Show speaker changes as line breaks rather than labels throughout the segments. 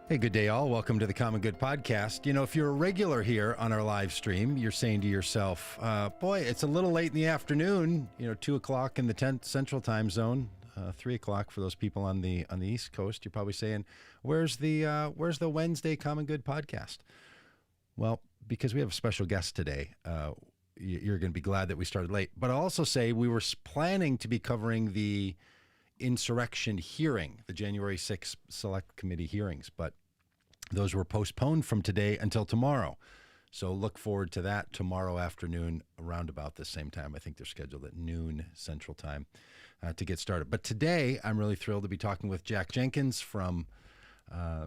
Hey, good day, all. Welcome to the Common Good Podcast. You know, if you're a regular here on our live stream, you're saying to yourself, boy, it's a little late in the afternoon, 2 o'clock in the 10th Central Time Zone, 3 o'clock for those people on the East Coast. You're probably saying, where's the Wednesday Common Good Podcast? Well, because we have a special guest today, you're going to be glad that we started late. But I'll also say we were planning to be covering the Insurrection hearing, the January 6th Select Committee hearings, but those were postponed from today until tomorrow. So look forward to that tomorrow afternoon around about the same time. I think they're scheduled at noon Central Time to get started. But today, I'm really thrilled to be talking with Jack Jenkins from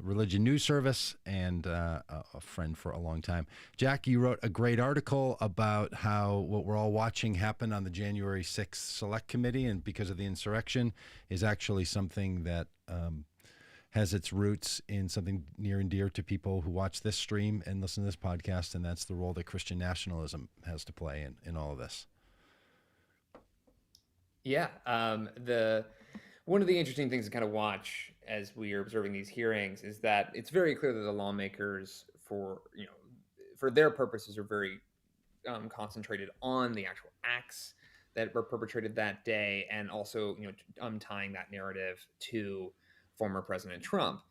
Religion News Service and a friend for a long time. Jack, you wrote a great article about how what we're all watching happen on the January 6th Select Committee and because of the insurrection is actually something that has its roots in something near and dear to people who watch this stream and listen to this podcast, and that's the role that Christian nationalism has to play in all of this.
Yeah, one of the interesting things to kind of watch as we are observing these hearings is that it's very clear that the lawmakers, for their purposes, are very concentrated on the actual acts that were perpetrated that day, and also tying that narrative to former President Trump.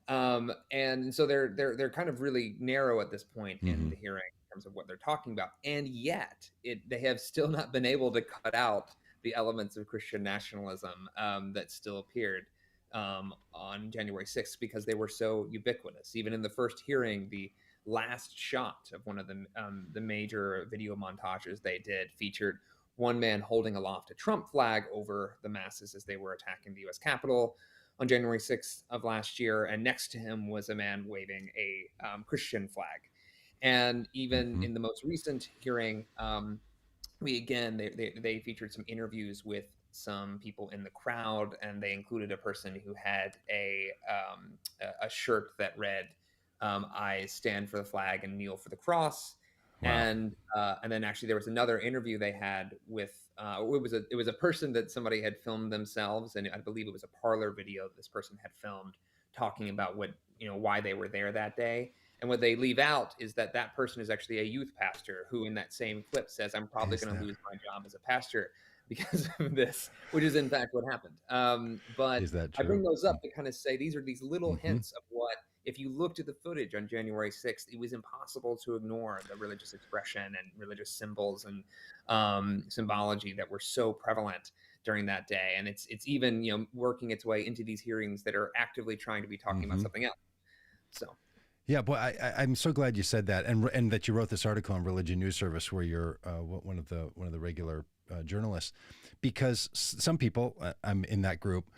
And so they're kind of really narrow at this point in the hearing in terms of what they're talking about, and yet they have still not been able to cut out the elements of Christian nationalism that still appeared on January 6th because they were so ubiquitous. Even in the first hearing, the last shot of one of the major video montages they did featured one man holding aloft a Trump flag over the masses as they were attacking the U.S. Capitol on January 6th of last year, and next to him was a man waving a Christian flag. And even in the most recent hearing, they featured some interviews with some people in the crowd, and they included a person who had a shirt that read, "I stand for the flag and kneel for the cross." Wow. And then actually there was another interview they had with it was a person that somebody had filmed themselves, and I believe it was a Parler video this person had filmed talking about why they were there that day. And what they leave out is that person is actually a youth pastor who in that same clip says, "I'm probably going to lose my job as a pastor because of this," which is in fact what happened. But
is that true?
I bring those up to kind of say these are these little hints of what, if you looked at the footage on January 6th, it was impossible to ignore the religious expression and religious symbols and symbology that were so prevalent during that day. And it's even, working its way into these hearings that are actively trying to be talking about something else. So.
Yeah, boy, I'm so glad you said that, and that you wrote this article on Religion News Service, where you're one of the regular journalists, because some people, I'm in that group,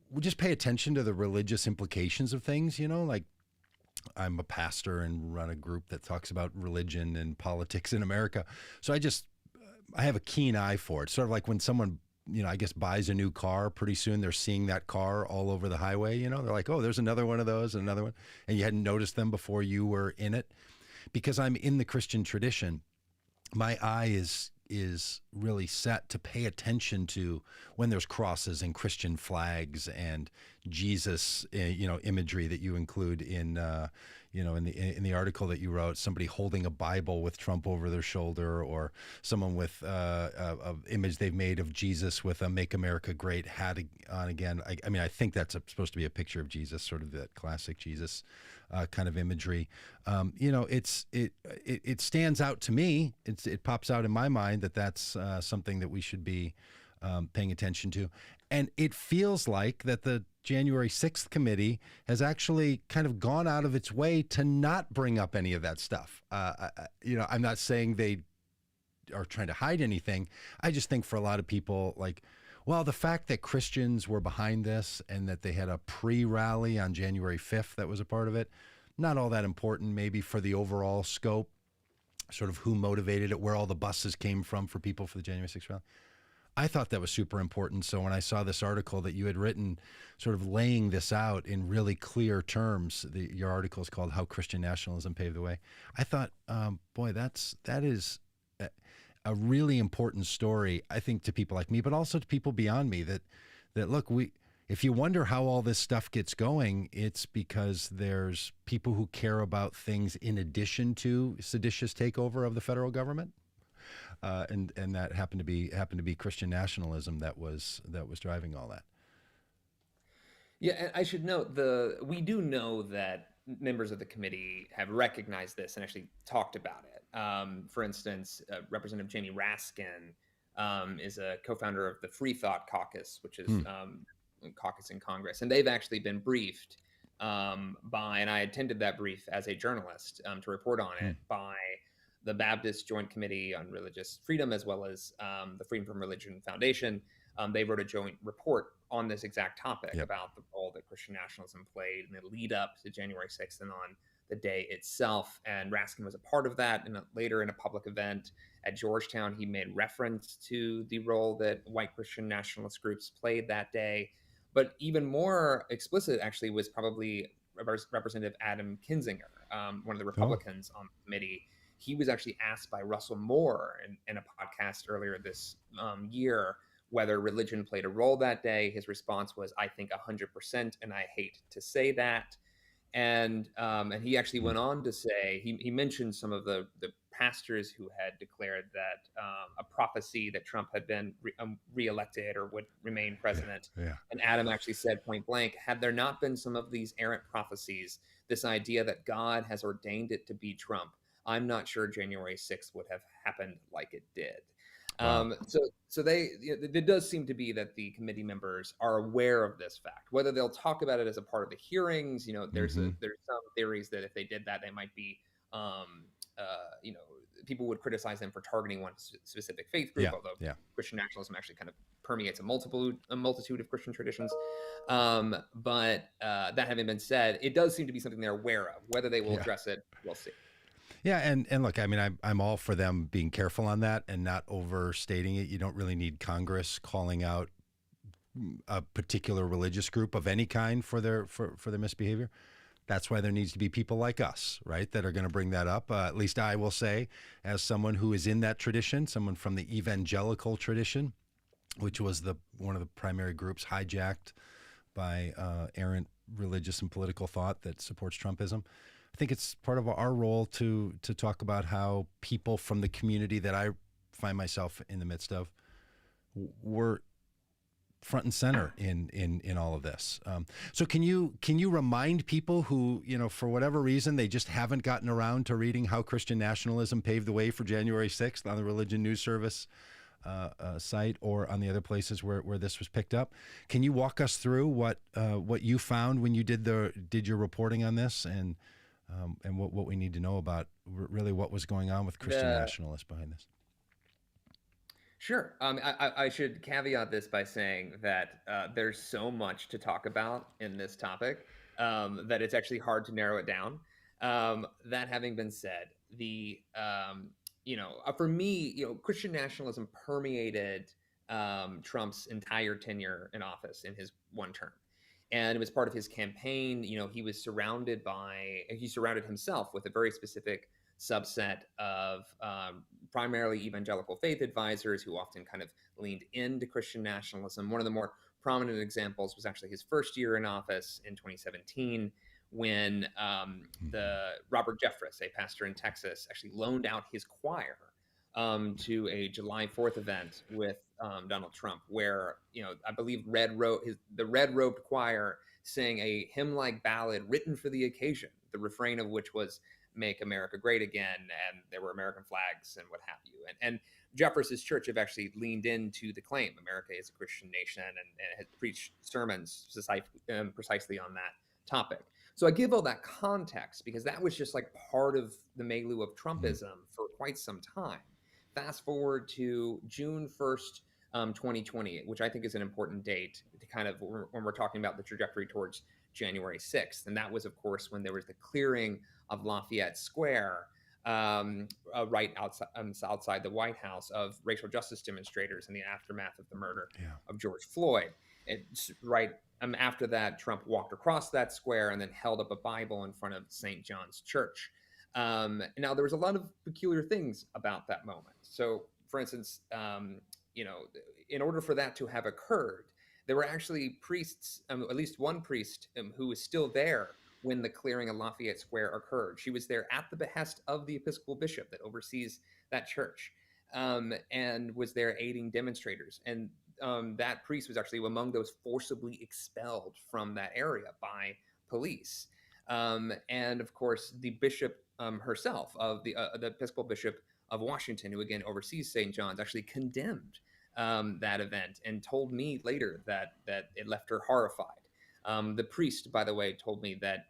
would just pay attention to the religious implications of things. Like I'm a pastor and run a group that talks about religion and politics in America, so I have a keen eye for it. Sort of like when someone, I guess, buys a new car, pretty soon they're seeing that car all over the highway. They're like, oh, there's another one of those and another one. And you hadn't noticed them before you were in it. Because I'm in the Christian tradition, my eye is really set to pay attention to when there's crosses and Christian flags and Jesus, imagery that you include in the article that you wrote, somebody holding a Bible with Trump over their shoulder, or someone with a image they've made of Jesus with a "Make America Great" hat on again. I think that's supposed to be a picture of Jesus, sort of that classic Jesus kind of imagery. It stands out to me. It pops out in my mind that's something that we should be paying attention to. And it feels like that the January 6th committee has actually kind of gone out of its way to not bring up any of that stuff. I'm not saying they are trying to hide anything. I just think for a lot of people, the fact that Christians were behind this and that they had a pre-rally on January 5th that was a part of it, not all that important maybe for the overall scope, sort of who motivated it, where all the buses came from for people for the January 6th rally. I thought that was super important. So when I saw this article that you had written, sort of laying this out in really clear terms, your article is called "How Christian Nationalism Paved the Way." I thought, that is a really important story, I think, to people like me, but also to people beyond me, that look, if you wonder how all this stuff gets going, it's because there's people who care about things in addition to seditious takeover of the federal government. And that happened to be Christian nationalism that was driving all that.
Yeah, and I should note we do know that members of the committee have recognized this and actually talked about it. For instance, Representative Jamie Raskin is a co-founder of the Free Thought Caucus, which is a caucus in Congress, and they've actually been briefed by, and I attended that brief as a journalist to report on it, by the Baptist Joint Committee on Religious Freedom, as well as the Freedom from Religion Foundation. They wrote a joint report on this exact topic about the role that Christian nationalism played in the lead up to January 6th and on the day itself. And Raskin was a part of that. And later in a public event at Georgetown, he made reference to the role that white Christian nationalist groups played that day. But even more explicit, actually, was probably Representative Adam Kinzinger, one of the Republicans on the committee. He was actually asked by Russell Moore in a podcast earlier this year whether religion played a role that day. His response was, "I think 100%, and I hate to say that." And he actually went on to say, he mentioned some of the pastors who had declared that a prophecy that Trump had been reelected or would remain president. And Adam actually said point blank, had there not been some of these errant prophecies, this idea that God has ordained it to be Trump, I'm not sure January 6th would have happened like it did.
Wow.
So it does seem to be that the committee members are aware of this fact. Whether they'll talk about it as a part of the hearings, there's some theories that if they did that, they might be, people would criticize them for targeting one specific faith group. Although Christian nationalism actually kind of permeates a multitude of Christian traditions. But that having been said, it does seem to be something they're aware of. Whether they will address it, we'll see.
Yeah, and look, I mean, I'm all for them being careful on that and not overstating it. You don't really need Congress calling out a particular religious group of any kind for their misbehavior. That's why there needs to be people like us, right, that are going to bring that up. At least I will say, as someone who is in that tradition, someone from the evangelical tradition, which was one of the primary groups hijacked by errant religious and political thought that supports Trumpism. I think it's part of our role to talk about how people from the community that I find myself in the midst of were front and center in all of this. So can you remind people who, for whatever reason, they just haven't gotten around to reading how Christian nationalism paved the way for January 6th on the Religion News Service site or on the other places where this was picked up? Can you walk us through what you found when you did your reporting on this and what we need to know about really what was going on with Christian nationalists behind this?
Sure. I should caveat this by saying that there's so much to talk about in this topic that it's actually hard to narrow it down. That having been said, for me, Christian nationalism permeated Trump's entire tenure in office in his one term. And it was part of his campaign. He surrounded himself with a very specific subset of primarily evangelical faith advisors who often kind of leaned into Christian nationalism. One of the more prominent examples was actually his first year in office in 2017, when the Robert Jeffress, a pastor in Texas, actually loaned out his choir to a July 4th event with Donald Trump, where I believe the red robed choir sang a hymn-like ballad written for the occasion, the refrain of which was "Make America Great Again," and there were American flags and what have you. And Jeffress's church have actually leaned into the claim America is a Christian nation and has preached sermons precisely on that topic. So I give all that context because that was just like part of the milieu of Trumpism for quite some time. Fast forward to June 1st, 2020, which I think is an important date to kind of when we're talking about the trajectory towards January 6th. And that was, of course, when there was the clearing of Lafayette Square right outside the White House of racial justice demonstrators in the aftermath of the murder of George Floyd. It's right after that, Trump walked across that square and then held up a Bible in front of St. John's Church. Now, there was a lot of peculiar things about that moment. So, for instance, in order for that to have occurred, There were actually priests, at least one priest, who was still there when the clearing of Lafayette Square occurred. She was there at the behest of the Episcopal bishop that oversees that church, and was there aiding demonstrators. And that priest was actually among those forcibly expelled from that area by police. And of course, the bishop herself of the Episcopal bishop of Washington, who again oversees St. John's, actually condemned that event and told me later that it left her horrified. The priest, by the way, told me that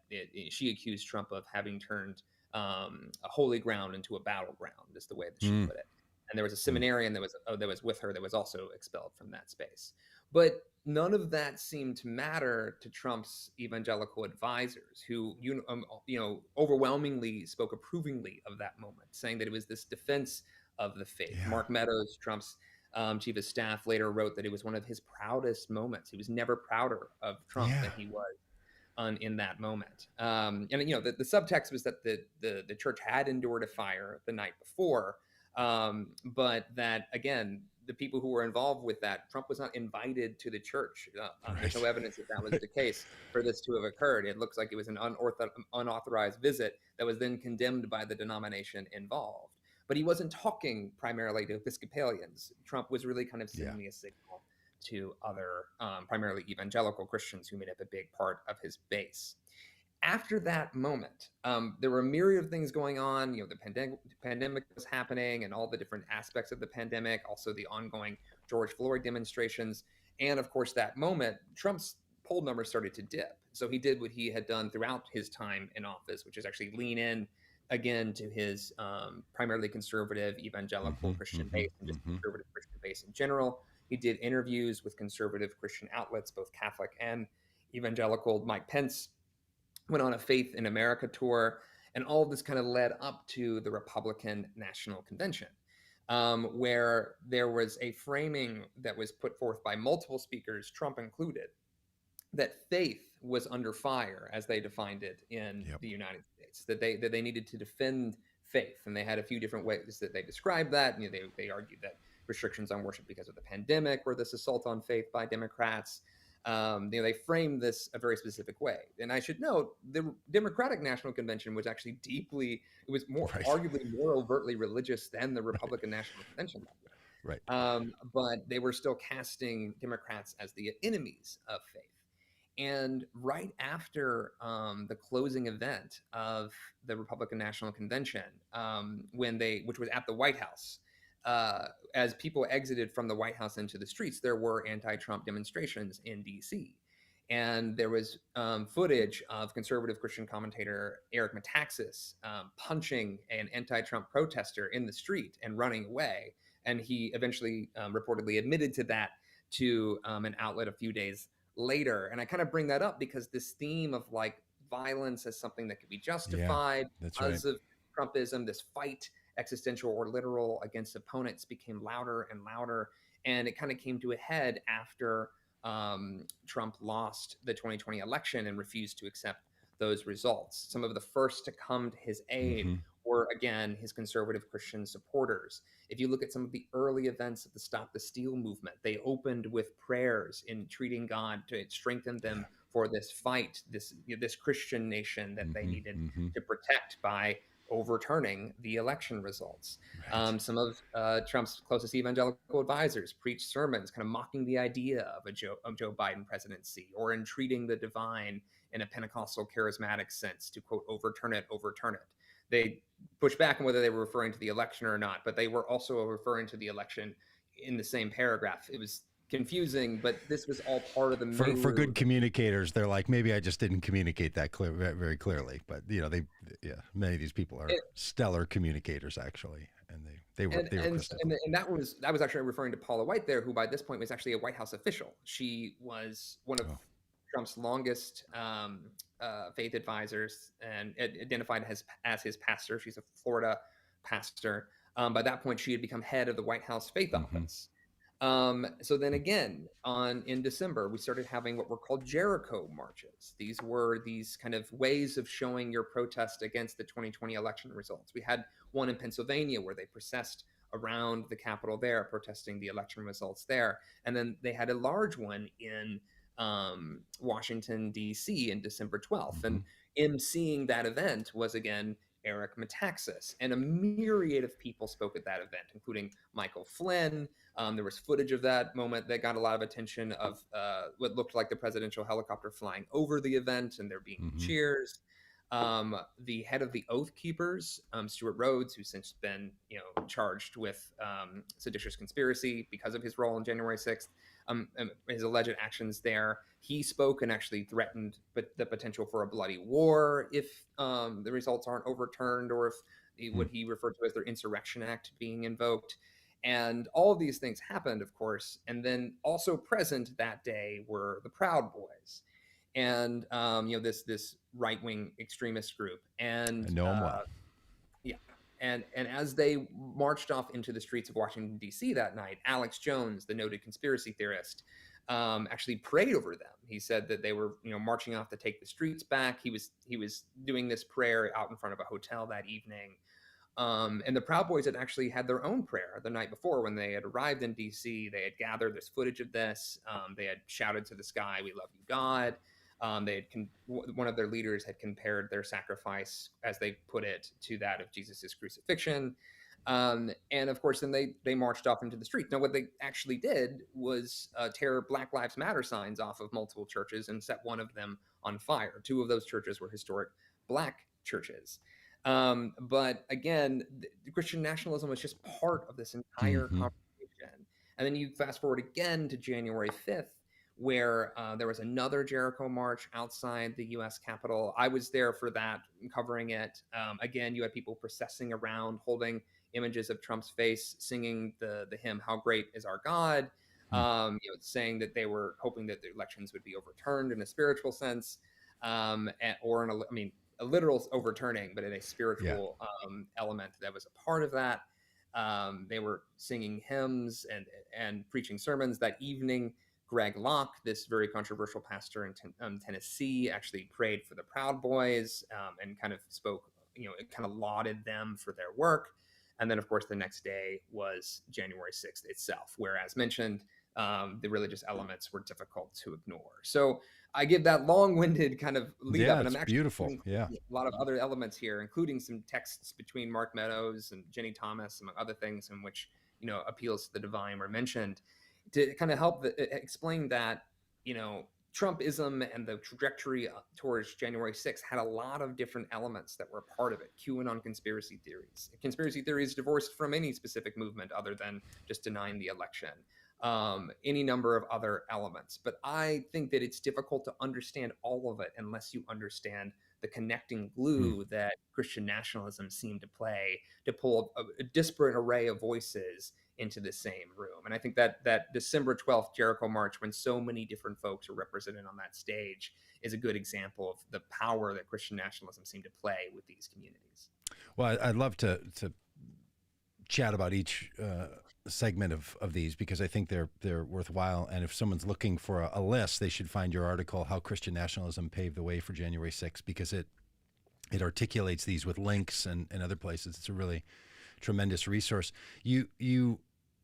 she accused Trump of having turned a holy ground into a battleground, is the way that she put it. And there was a seminarian that was with her that was also expelled from that space. But none of that seemed to matter to Trump's evangelical advisors, who overwhelmingly spoke approvingly of that moment, saying that it was this defense of the faith.
Yeah.
Mark Meadows, Trump's chief of staff, later wrote that it was one of his proudest moments. He was never prouder of Trump than he was in that moment. And the subtext was that the church had endured a fire the night before, but that, again, the people who were involved with that, Trump was not invited to the church. There's no evidence that was the case for this to have occurred. It looks like it was an unauthorized visit that was then condemned by the denomination involved. But he wasn't talking primarily to Episcopalians. Trump was really kind of sending a signal to other, primarily evangelical Christians, who made up a big part of his base. After that moment, there were a myriad of things going on. The pandemic was happening and all the different aspects of the pandemic, also the ongoing George Floyd demonstrations. And of course, that moment, Trump's poll numbers started to dip. So he did what he had done throughout his time in office, which is actually lean in again to his primarily conservative evangelical Christian base and just conservative Christian base in general. He did interviews with conservative Christian outlets, both Catholic and evangelical. Mike Pence went on a Faith in America tour, and all of this kind of led up to the Republican National Convention, where there was a framing that was put forth by multiple speakers, Trump included, that faith was under fire, as they defined it in the United States, that they needed to defend faith. And they had a few different ways that they described that. They argued that restrictions on worship because of the pandemic were this assault on faith by Democrats. They framed this a very specific way. And I should note, the Democratic National Convention was actually arguably more overtly religious than the Republican National Convention that year. But they were still casting Democrats as the enemies of faith. And right after the closing event of the Republican National Convention, which was at the White House, as people exited from the White House into the streets, there were anti-Trump demonstrations in D.C. And there was footage of conservative Christian commentator Eric Metaxas punching an anti-Trump protester in the street and running away. And he eventually reportedly admitted to that to an outlet a few days later. And I kind of bring that up because this theme of like violence as something that could be justified because of Trumpism, this fight, existential or literal, against opponents became louder and louder. And it kind of came to a head after Trump lost the 2020 election and refused to accept those results. Some of the first to come to his aid were, again, his conservative Christian supporters. If you look at some of the early events of the Stop the Steal movement, they opened with prayers, entreating God to strengthen them for this fight, this Christian nation that they needed to protect by overturning the election results. Some of Trump's closest evangelical advisors preached sermons kind of mocking the idea of a Joe Biden presidency, or entreating the divine in a Pentecostal charismatic sense to, quote, overturn it. They pushed back on whether they were referring to the election or not, but they were also referring to the election in the same paragraph. It was confusing, but this was all part of the
for good communicators. They're like, maybe I just didn't communicate that very clearly, but many of these people are stellar communicators actually, and they were crystal clear.
And that was actually referring to Paula White there, who by this point was actually a White House official. She was one of Trump's longest faith advisors and identified as his pastor. She's a Florida pastor. By that point, she had become head of the White House Faith Office. So then again, in December, we started having what were called Jericho marches. These were these kind of ways of showing your protest against the 2020 election results. We had one in Pennsylvania where they processed around the Capitol there, protesting the election results there. And then they had a large one in Washington, D.C. in December 12th. And emceeing that event was, again, Eric Metaxas. And a myriad of people spoke at that event, including Michael Flynn. There was footage of that moment that got a lot of attention of what looked like the presidential helicopter flying over the event and there being cheers. The head of the Oath Keepers, Stuart Rhodes, who's since been, charged with seditious conspiracy because of his role on January 6th, his alleged actions there. He spoke and actually threatened the potential for a bloody war if the results aren't overturned, or if what he referred to as their Insurrection Act being invoked. And all of these things happened, of course. And then also present that day were the Proud Boys, and this right-wing extremist group. And
I know them well.
Yeah. And as they marched off into the streets of Washington, D.C. that night, Alex Jones, the noted conspiracy theorist, actually prayed over them. He said that they were, marching off to take the streets back. He was doing this prayer out in front of a hotel that evening. And the Proud Boys had actually had their own prayer the night before when they had arrived in D.C. They had gathered this footage of this. They had shouted to the sky, "We love you, God." One of their leaders had compared their sacrifice, as they put it, to that of Jesus's crucifixion. And of course, then they marched off into the street. Now, what they actually did was tear Black Lives Matter signs off of multiple churches and set one of them on fire. Two of those churches were historic Black churches. But again, Christian nationalism was just part of this entire conversation. And then you fast forward again to January 5th, where there was another Jericho march outside the U.S. Capitol. I was there for that, covering it. Again, you had people processing around, holding images of Trump's face, singing the hymn, "How Great Is Our God," saying that they were hoping that the elections would be overturned in a spiritual sense, or a literal overturning, but in a spiritual element that was a part of that. They were singing hymns and preaching sermons that evening. Greg Locke, this very controversial pastor in Tennessee, actually prayed for the Proud Boys and kind of spoke, it kind of lauded them for their work. And then, of course, the next day was January 6th itself, where, as mentioned, the religious elements were difficult to ignore. So I give that long-winded kind of lead up, and I'm actually
beautiful.
A lot of other elements here, including some texts between Mark Meadows and Jenny Thomas, among other things, in which appeals to the divine were mentioned, to kind of help explain that Trumpism and the trajectory towards January 6th had a lot of different elements that were a part of it. QAnon conspiracy theories divorced from any specific movement other than just denying the election. Any number of other elements. But I think that it's difficult to understand all of it unless you understand the connecting glue that Christian nationalism seemed to play to pull a disparate array of voices into the same room. And I think that December 12th Jericho March, when so many different folks are represented on that stage, is a good example of the power that Christian nationalism seemed to play with these communities.
Well, I'd love to chat about each segment of these, because I think they're worthwhile. And if someone's looking for a list, they should find your article, "How Christian Nationalism Paved the Way for January 6th," because it articulates these with links and other places. It's a really tremendous resource. You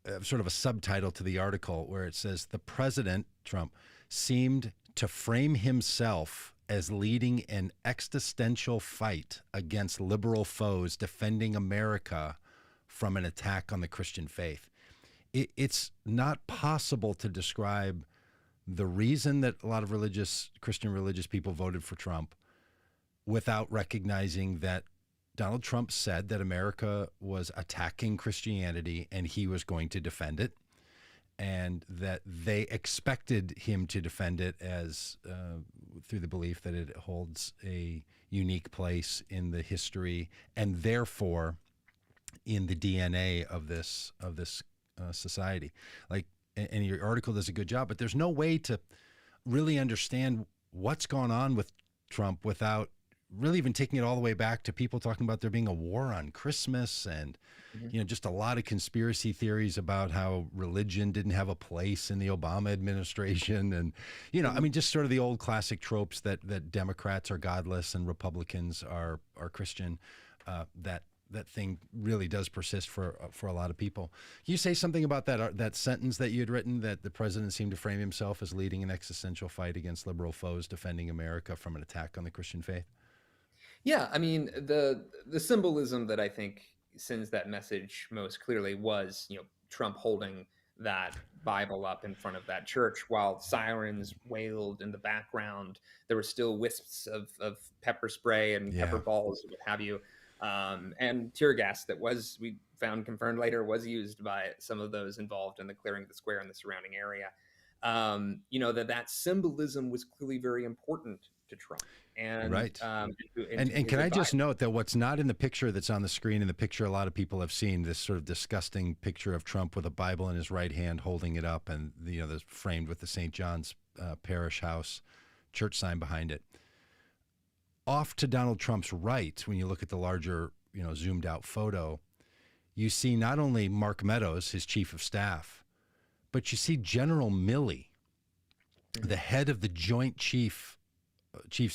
have sort of a subtitle to the article where it says, "The President, Trump, seemed to frame himself as leading an existential fight against liberal foes, defending America from an attack on the Christian faith." It's not possible to describe the reason that a lot of Christian religious people voted for Trump without recognizing that Donald Trump said that America was attacking Christianity and he was going to defend it, and that they expected him to defend it as through the belief that it holds a unique place in the history and therefore in the DNA of this society. And your article does a good job, but there's no way to really understand what's gone on with Trump without really even taking it all the way back to people talking about there being a war on Christmas and, just a lot of conspiracy theories about how religion didn't have a place in the Obama administration. And, just sort of the old classic tropes that Democrats are godless and Republicans are Christian, that that thing really does persist for a lot of people. Can you say something about that sentence that you had written, that the president seemed to frame himself as leading an existential fight against liberal foes, defending America from an attack on the Christian faith?
Yeah, I mean, the symbolism that I think sends that message most clearly was, Trump holding that Bible up in front of that church while sirens wailed in the background. There were still wisps of pepper spray and pepper
Yeah,
balls, what have you, and tear gas that we found confirmed later was used by some of those involved in the clearing of the square and the surrounding area. That symbolism was clearly very important to Trump. And
right.
and
And
to his
can I just
advisor.
note that what's not in the picture that's on the screen, and the picture a lot of people have seen, this sort of disgusting picture of Trump with a Bible in his right hand holding it up, and that's framed with the St. John's Parish House church sign behind it. Off to Donald Trump's right, when you look at the larger, zoomed out photo, you see not only Mark Meadows, his chief of staff, but you see General Milley, the head of the Joint Chiefs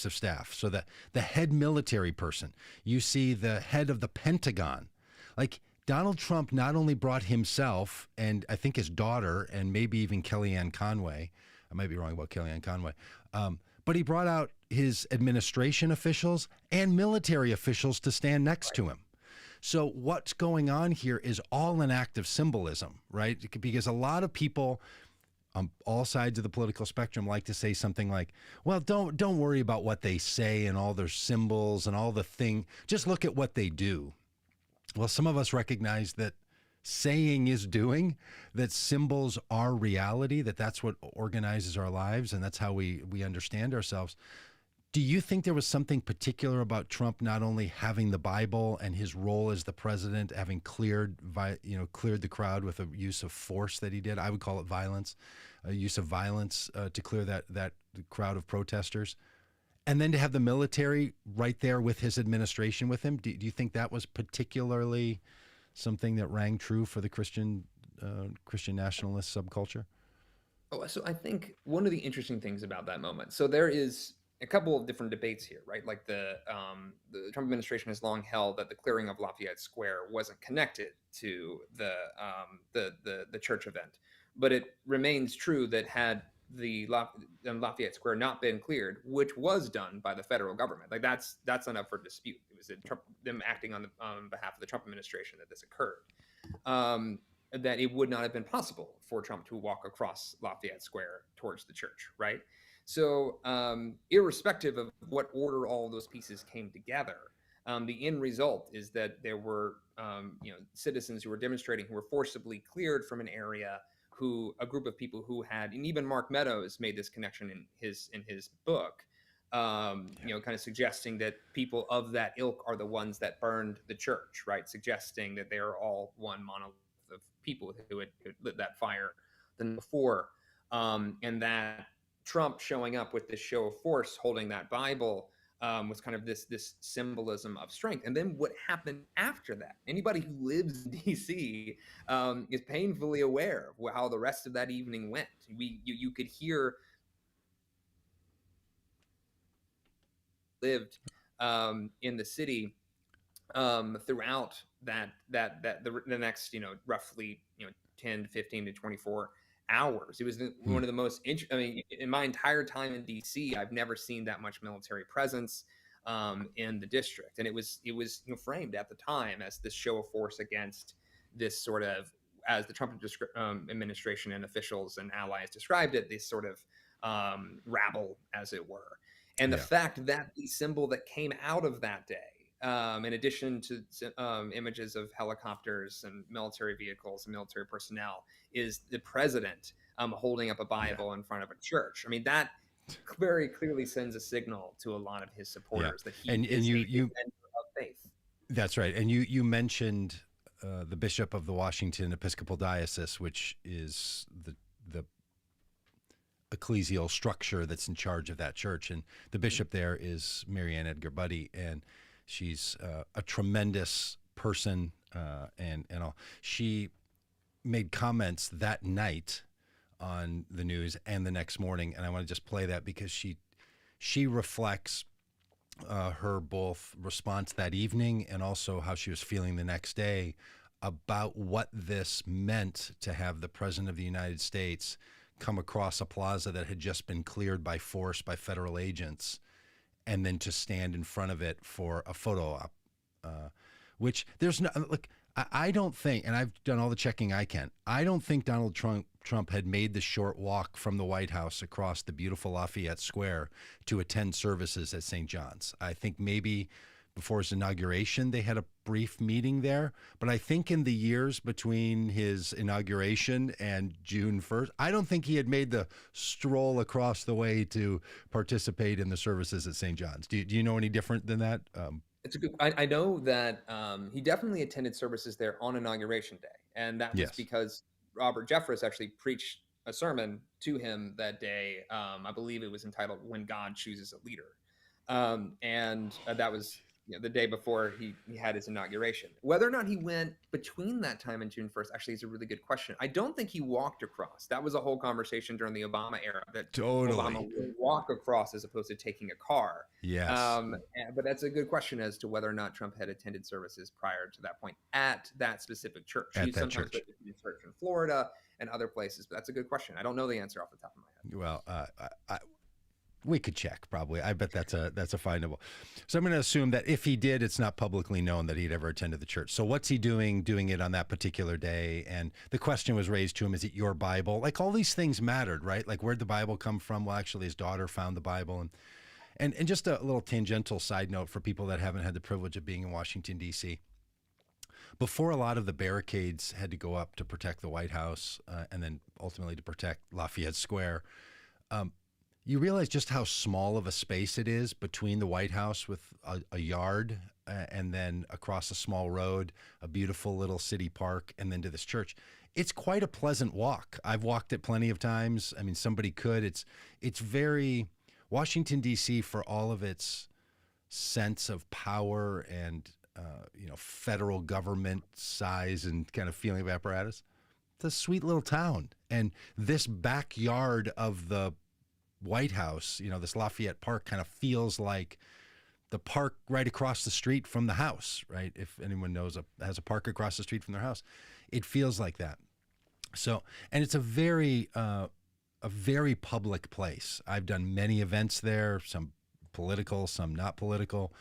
of Staff. So the head military person. You see the head of the Pentagon. Like, Donald Trump not only brought himself and I think his daughter and maybe even Kellyanne Conway, I might be wrong about Kellyanne Conway, but he brought out his administration officials and military officials to stand next to him. So what's going on here is all an act of symbolism, right? Because a lot of people on all sides of the political spectrum like to say something like, well, don't worry about what they say and all their symbols and all the thing. Just look at what they do. Well, some of us recognize that saying is doing, that symbols are reality, that's what organizes our lives, and that's how we understand ourselves. Do you think there was something particular about Trump not only having the Bible and his role as the president, having cleared the crowd with a use of force that he did? I would call it violence, a use of violence to clear that crowd of protesters, and then to have the military right there with his administration with him. Do you think that was particularly something that rang true for the Christian nationalist subculture?
Oh, so I think one of the interesting things about that moment. So there is a couple of different debates here, right? Like the Trump administration has long held that the clearing of Lafayette Square wasn't connected to the church event, but it remains true that had the Lafayette Square not been cleared, which was done by the federal government, like that's not up for dispute. It was them acting on behalf of the Trump administration that this occurred. That it would not have been possible for Trump to walk across Lafayette Square towards the church, right? So, irrespective of what order all of those pieces came together, the end result is that there were, citizens who were demonstrating who were forcibly cleared from an area. A group of people who had, and even Mark Meadows made this connection in his book, kind of suggesting that people of that ilk are the ones that burned the church, right? Suggesting that they are all one monolith of people who had lit that fire the night before, and that Trump showing up with this show of force, holding that Bible, was kind of this symbolism of strength. And then what happened after that? Anybody who lives in D.C. Is painfully aware of how the rest of that evening went. You could hear lived in the city throughout the next roughly 10 to 15 to 24 hours. It was one of the most in my entire time in DC, I've never seen that much military presence in the district, and it was framed at the time as this show of force against this sort of, as the Trump administration and officials and allies described it, this sort of rabble, as it were. And the fact that the symbol that came out of that day, in addition to images of helicopters and military vehicles and military personnel, is the president holding up a Bible in front of a church. I mean, that very clearly sends a signal to a lot of his supporters that he is a defender of faith.
That's right. And you mentioned the bishop of the Washington Episcopal Diocese, which is the ecclesial structure that's in charge of that church. And the bishop there is Marianne Edgar Buddy, and she's a tremendous person, and all. She made comments that night on the news and the next morning, and I want to just play that because she reflects her both response that evening and also how she was feeling the next day about what this meant to have the President of the United States come across a plaza that had just been cleared by force by federal agents and then to stand in front of it for a photo op, which there's no, look, I don't think, and I've done all the checking I can, I don't think Donald Trump had made the short walk from the White House across the beautiful Lafayette Square to attend services at St. John's. I think maybe before his inauguration, they had a brief meeting there. But I think in the years between his inauguration and June 1st, I don't think he had made the stroll across the way to participate in the services at St. John's. Do you know any different than that?
It's a good. I know that he definitely attended services there on Inauguration Day, and that was
Yes.
because Robert Jeffress actually preached a sermon to him that day. I believe it was entitled "When God Chooses a Leader," and that was the day before he had his inauguration. Whether or not he went between that time and June 1st actually is a really good question. I don't think he walked across. That was a whole conversation during the Obama era that Obama would walk across as opposed to taking a car.
Yes.
But that's a good question as to whether or not Trump had attended services prior to that point at that specific church.
At
He
that
sometimes
church.
went to church in Florida and other places, but that's a good question. I don't know the answer off the top of my head.
Well, we could check probably. I bet that's a findable. So I'm going to assume that if he did, it's not publicly known that he'd ever attended the church. So what's he doing it on that particular day? And the question was raised to him, is it your Bible? Like all these things mattered, right? Like where'd the Bible come from? Well, actually his daughter found the Bible. And just a little tangential side note for people that haven't had the privilege of being in Washington, D.C. Before a lot of the barricades had to go up to protect the White House and then ultimately to protect Lafayette Square, you realize just how small of a space it is between the White House with a yard and then across a small road, a beautiful little city park, and then to this church. It's quite a pleasant walk. I've walked it plenty of times. I mean, somebody could. It's very Washington, D.C., for all of its sense of power and federal government size and kind of feeling of apparatus. It's a sweet little town. And this backyard of the White House, this Lafayette Park kind of feels like the park right across the street from the house, right? If anyone has a park across the street from their house, it feels like that. So, and it's a very public place. I've done many events there, some political, some not political.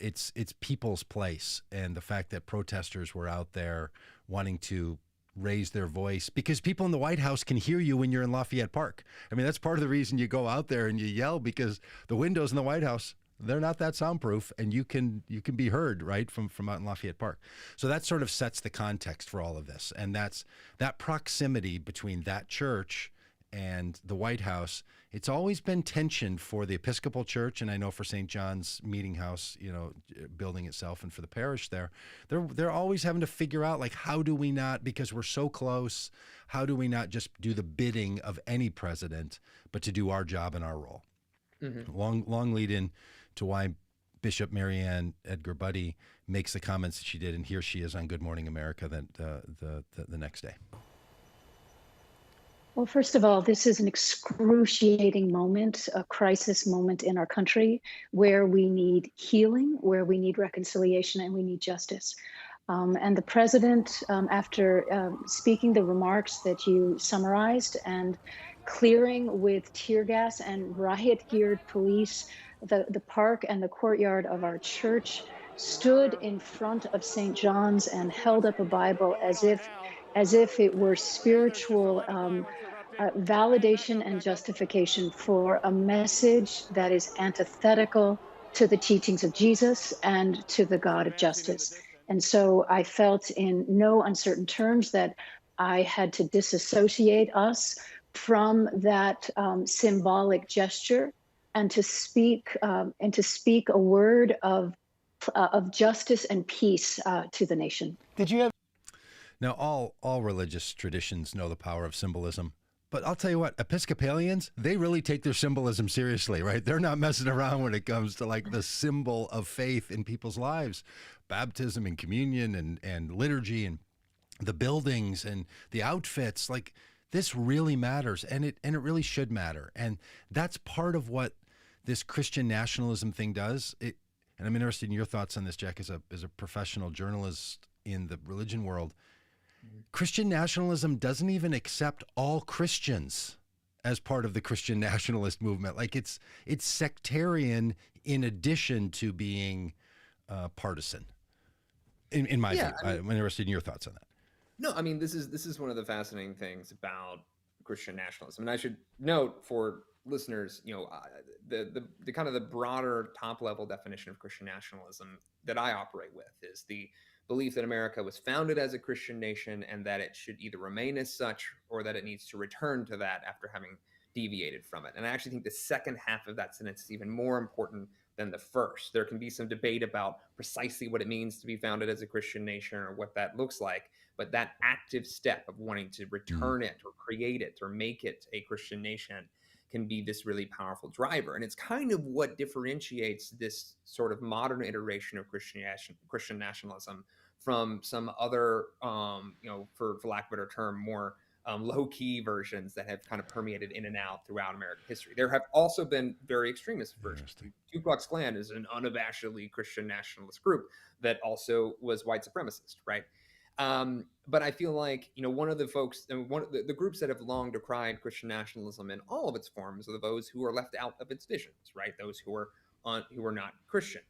It's people's place. And the fact that protesters were out there wanting to raise their voice, because people in the White House can hear you when you're in Lafayette Park. I mean, that's part of the reason you go out there and you yell, because the windows in the White House, they're not that soundproof, and you can be heard right from out in Lafayette Park. So that sort of sets the context for all of this. And that's that proximity between that church and the White House. It's always been tension for the Episcopal Church, and I know for St. John's Meeting House, building itself, and for the parish there, they're always having to figure out, like, how do we not, because we're so close, how do we not just do the bidding of any president, but to do our job and our role? Mm-hmm. Long lead in to why Bishop Marianne Edgar Buddy makes the comments that she did, and here she is on Good Morning America the next day.
Well, first of all, this is an excruciating moment, a crisis moment in our country, where we need healing, where we need reconciliation, and we need justice. And the president, after speaking the remarks that you summarized and clearing with tear gas and riot-geared police the park and the courtyard of our church, stood in front of St. John's and held up a Bible as if it were spiritual validation and justification for a message that is antithetical to the teachings of Jesus and to the God of justice. And so I felt in no uncertain terms that I had to disassociate us from that symbolic gesture and to speak a word of justice and peace to the nation.
Did you have? Now, all religious traditions know the power of symbolism. But I'll tell you what, Episcopalians, they really take their symbolism seriously, right? They're not messing around when it comes to like the symbol of faith in people's lives. Baptism and communion and liturgy and the buildings and the outfits, like this really matters, and it really should matter. And that's part of what this Christian nationalism thing does. And I'm interested in your thoughts on this, Jack, as a professional journalist in the religion world. Christian nationalism doesn't even accept all Christians as part of the Christian nationalist movement. Like it's sectarian in addition to being partisan. In my view, I'm interested in your thoughts on that.
No, I mean this is one of the fascinating things about Christian nationalism, and I should note for listeners, the kind of the broader top level definition of Christian nationalism that I operate with is the belief that America was founded as a Christian nation and that it should either remain as such or that it needs to return to that after having deviated from it. And I actually think the second half of that sentence is even more important than the first. There can be some debate about precisely what it means to be founded as a Christian nation or what that looks like, but that active step of wanting to return it or create it or make it a Christian nation can be this really powerful driver. And it's kind of what differentiates this sort of modern iteration of Christian nationalism from some other, for lack of a better term, more low-key versions that have kind of permeated in and out throughout American history. There have also been very extremist versions. Ku Klux Klan is an unabashedly Christian nationalist group that also was white supremacist, right? But I feel like, one of the folks, one of the groups that have long decried Christian nationalism in all of its forms are those who are left out of its visions, right? Those who are not Christian.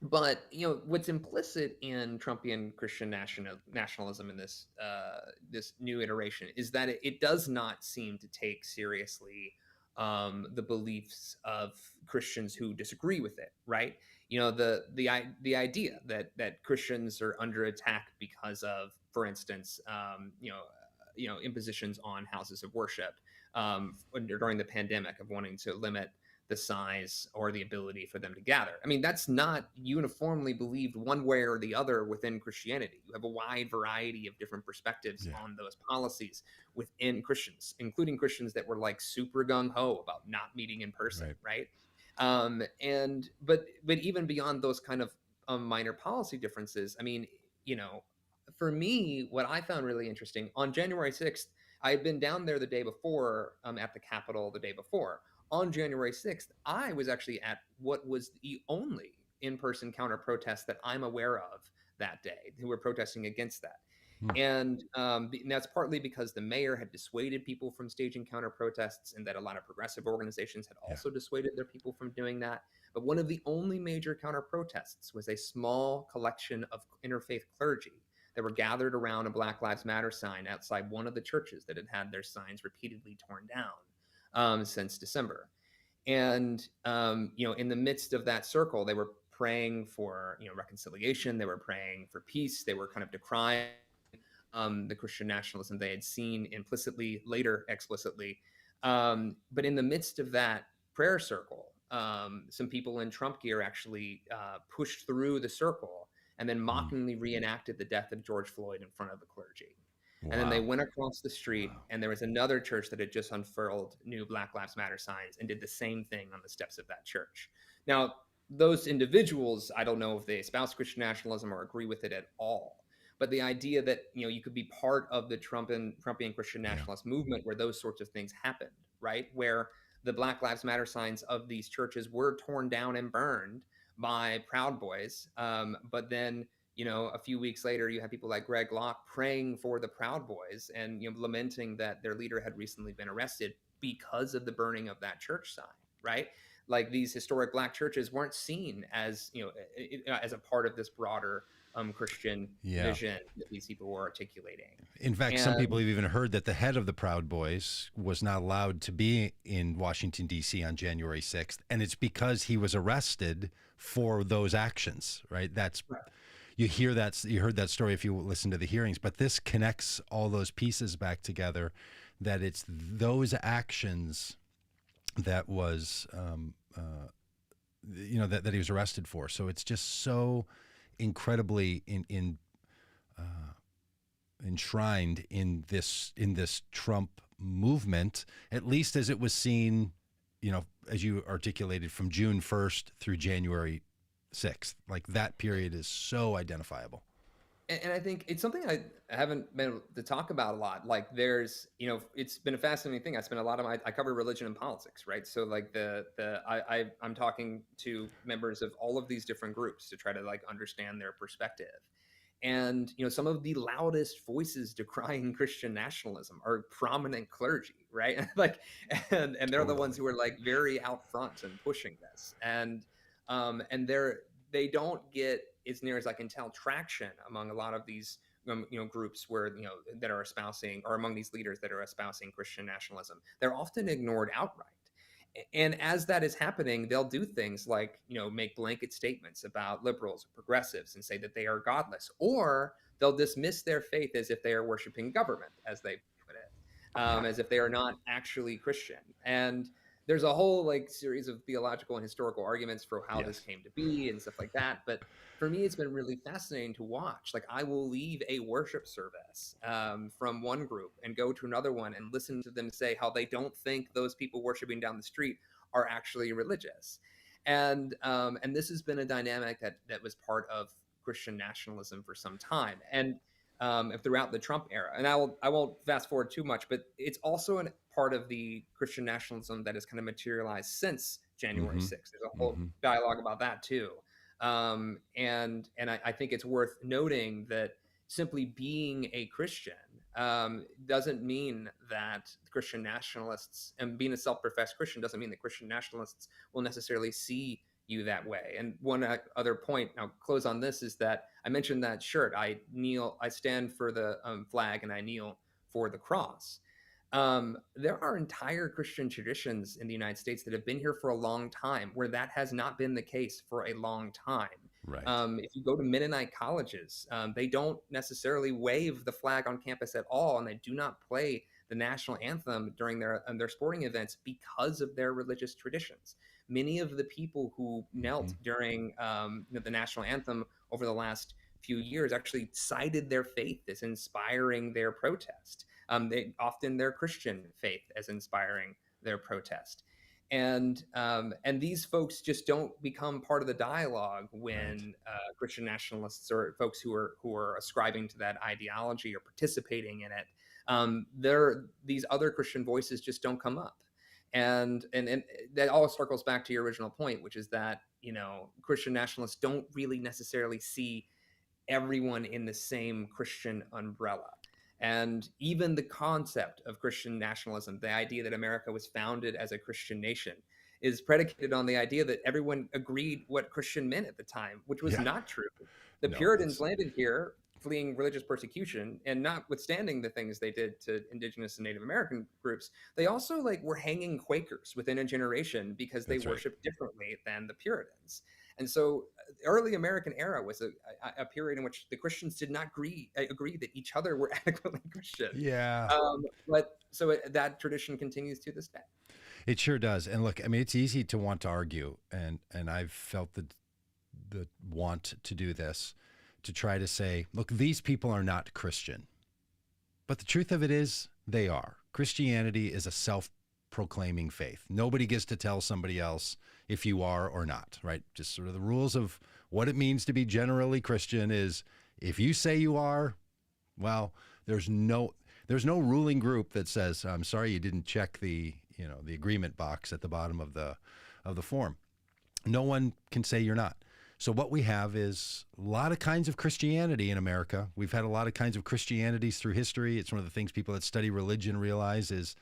But what's implicit in Trumpian Christian nationalism in this new iteration is that it does not seem to take seriously the beliefs of Christians who disagree with it, right? The idea that Christians are under attack because of, for instance, impositions on houses of worship during the pandemic of wanting to limit the size or the ability for them to gather. I mean, that's not uniformly believed one way or the other within Christianity. You have a wide variety of different perspectives on those policies within Christians, including Christians that were like super gung-ho about not meeting in person, right? But even beyond those kind of minor policy differences, I mean, for me, what I found really interesting on January 6th, I had been down there the day before at the Capitol the day before. On January 6th, I was actually at what was the only in-person counter protest that I'm aware of that day who were protesting against that. And that's partly because the mayor had dissuaded people from staging counter protests and that a lot of progressive organizations had also dissuaded their people from doing that. But one of the only major counter protests was a small collection of interfaith clergy that were gathered around a Black Lives Matter sign outside one of the churches that had had their signs repeatedly torn down since December. And, in the midst of that circle, they were praying for, reconciliation. They were praying for peace. They were kind of decrying the Christian nationalism they had seen implicitly, later explicitly. But in the midst of that prayer circle, some people in Trump gear actually pushed through the circle and then mockingly reenacted the death of George Floyd in front of the clergy. And then they went across the street, and there was another church that had just unfurled new Black Lives Matter signs and did the same thing on the steps of that church. Now, those individuals, I don't know if they espouse Christian nationalism or agree with it at all. But the idea that, you could be part of the Trumpian Christian nationalist movement where those sorts of things happened, right? Where the Black Lives Matter signs of these churches were torn down and burned by Proud Boys. But then, a few weeks later, you have people like Greg Locke praying for the Proud Boys and lamenting that their leader had recently been arrested because of the burning of that church sign, right? Like these historic Black churches weren't seen as as a part of this broader Christian vision that these people were articulating.
In fact, some people have even heard that the head of the Proud Boys was not allowed to be in Washington, D.C. on January 6th, and it's because he was arrested for those actions, right? That's right. You heard that story if you listen to the hearings, but this connects all those pieces back together, that it's those actions that was, that he was arrested for. So it's just so incredibly enshrined in this Trump movement, at least as it was seen, as you articulated, from June 1st through January 6th. Like that period is so identifiable.
And I think it's something I haven't been able to talk about a lot. Like there's, it's been a fascinating thing. I spent a lot of I cover religion and politics, right? So like I'm talking to members of all of these different groups to try to like understand their perspective. And some of the loudest voices decrying Christian nationalism are prominent clergy, right? Like, and they're the ones who are like very out front and pushing this. And they don't get, as near as I can tell, traction among a lot of these groups where that are espousing, or among these leaders that are espousing Christian nationalism. They're often ignored outright. And as that is happening, they'll do things like make blanket statements about liberals or progressives and say that they are godless, or they'll dismiss their faith as if they are worshiping government, as they put it, as if they are not actually Christian. And there's a whole like series of theological and historical arguments for how this came to be and stuff like that. But for me, it's been really fascinating to watch. Like I will leave a worship service from one group and go to another one and listen to them say how they don't think those people worshiping down the street are actually religious. And this has been a dynamic that was part of Christian nationalism for some time. And throughout the Trump era. And I won't fast forward too much, but it's also a part of the Christian nationalism that has kind of materialized since January 6th. There's a whole dialogue about that too. And I think it's worth noting that simply being a Christian doesn't mean that Christian nationalists, and being a self-professed Christian doesn't mean that Christian nationalists will necessarily see you that way. And one other point, I'll close on this, is that I mentioned that shirt. I stand for the flag and I kneel for the cross. There are entire Christian traditions in the United States that have been here for a long time where that has not been the case for a long time.
Right.
If you go to Mennonite colleges, they don't necessarily wave the flag on campus at all, and they do not play the national anthem during their sporting events because of their religious traditions. Many of the people who knelt during the national anthem over the last few years actually cited their faith as inspiring their protest. Their Christian faith as inspiring their protest. And these folks just don't become part of the dialogue when Christian nationalists or folks who are ascribing to that ideology or participating in it. These other Christian voices just don't come up. And that all circles back to your original point, which is that Christian nationalists don't really necessarily see everyone in the same Christian umbrella. And even the concept of Christian nationalism, the idea that America was founded as a Christian nation, is predicated on the idea that everyone agreed what Christian meant at the time, which was not true. The Puritans landed here fleeing religious persecution, and notwithstanding the things they did to indigenous and Native American groups, they also were hanging Quakers within a generation because they worshiped differently than the Puritans. And so early American era was a period in which the Christians did not agree that each other were adequately Christian.
Yeah.
That tradition continues to this day.
It sure does. And look, I mean, it's easy to want to argue, and I've felt the want to do this, to try to say, look, these people are not Christian. But the truth of it is, they are. Christianity is a self-proclaiming faith. Nobody gets to tell somebody else if you are or not, right? Just sort of the rules of what it means to be generally Christian is, if you say you are, well, there's no ruling group that says, I'm sorry, you didn't check the agreement box at the bottom of the form. No one can say you're not. So what we have is a lot of kinds of Christianity in America. We've had a lot of kinds of Christianities through history. It's one of the things people that study religion realize is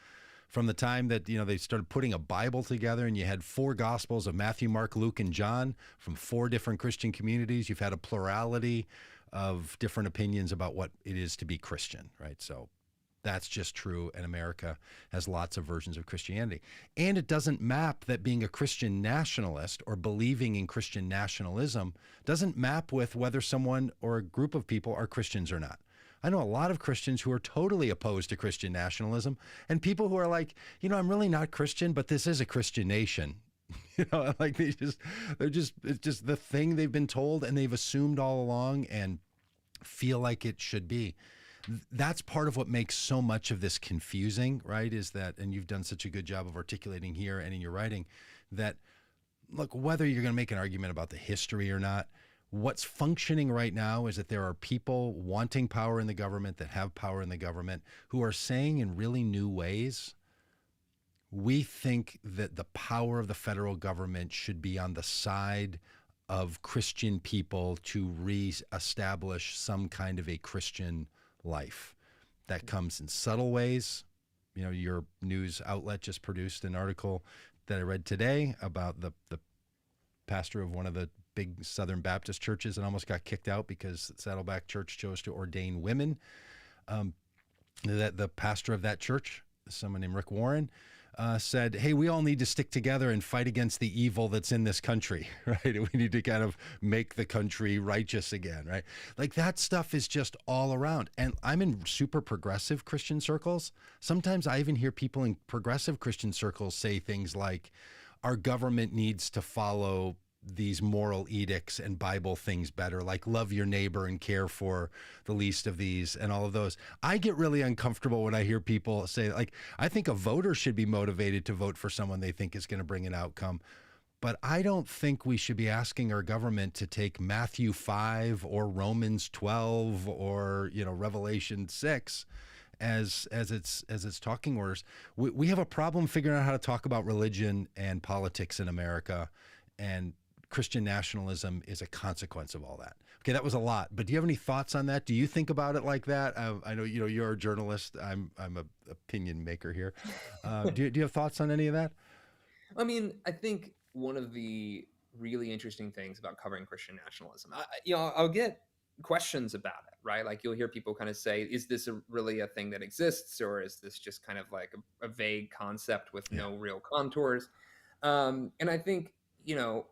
from the time that, they started putting a Bible together and you had 4 Gospels of Matthew, Mark, Luke, and John from 4 different Christian communities, you've had a plurality of different opinions about what it is to be Christian, right? So that's just true, and America has lots of versions of Christianity. And it doesn't map that being a Christian nationalist or believing in Christian nationalism doesn't map with whether someone or a group of people are Christians or not. I know a lot of Christians who are totally opposed to Christian nationalism, and people who are like, I'm really not Christian, but this is a Christian nation. It's just the thing they've been told and they've assumed all along and feel like it should be. That's part of what makes so much of this confusing, right? Is that, and you've done such a good job of articulating here and in your writing, that look, whether you're going to make an argument about the history or not, what's functioning right now is that there are people wanting power in the government, that have power in the government, who are saying in really new ways, we think that the power of the federal government should be on the side of Christian people to reestablish some kind of a Christian life. That comes in subtle ways. You know, your news outlet just produced an article that I read today about the pastor of one of the big Southern Baptist churches and almost got kicked out because Saddleback Church chose to ordain women. That the pastor of that church, someone named Rick Warren, said, hey, we all need to stick together and fight against the evil that's in this country, right? We need to kind of make the country righteous again, right? Like that stuff is just all around. And I'm in super progressive Christian circles. Sometimes I even hear people in progressive Christian circles say things like, our government needs to follow these moral edicts and Bible things better, like love your neighbor and care for the least of these and all of those. I get really uncomfortable when I hear people say, like, I think a voter should be motivated to vote for someone they think is going to bring an outcome. But I don't think we should be asking our government to take Matthew 5 or Romans 12 or, you know, Revelation 6 as its talking orders. We have a problem figuring out how to talk about religion and politics in America, and Christian nationalism is a consequence of all that. Okay, that was a lot, but do you have any thoughts on that? Do you think about it like that? I know, you know, you're a journalist. I'm an opinion maker here. Do you have thoughts on any of that?
I mean, I think one of the really interesting things about covering Christian nationalism, I'll get questions about it, right? Like you'll hear people kind of say, is this really a thing that exists, or is this just kind of like a vague concept with no real contours? And I think, you know,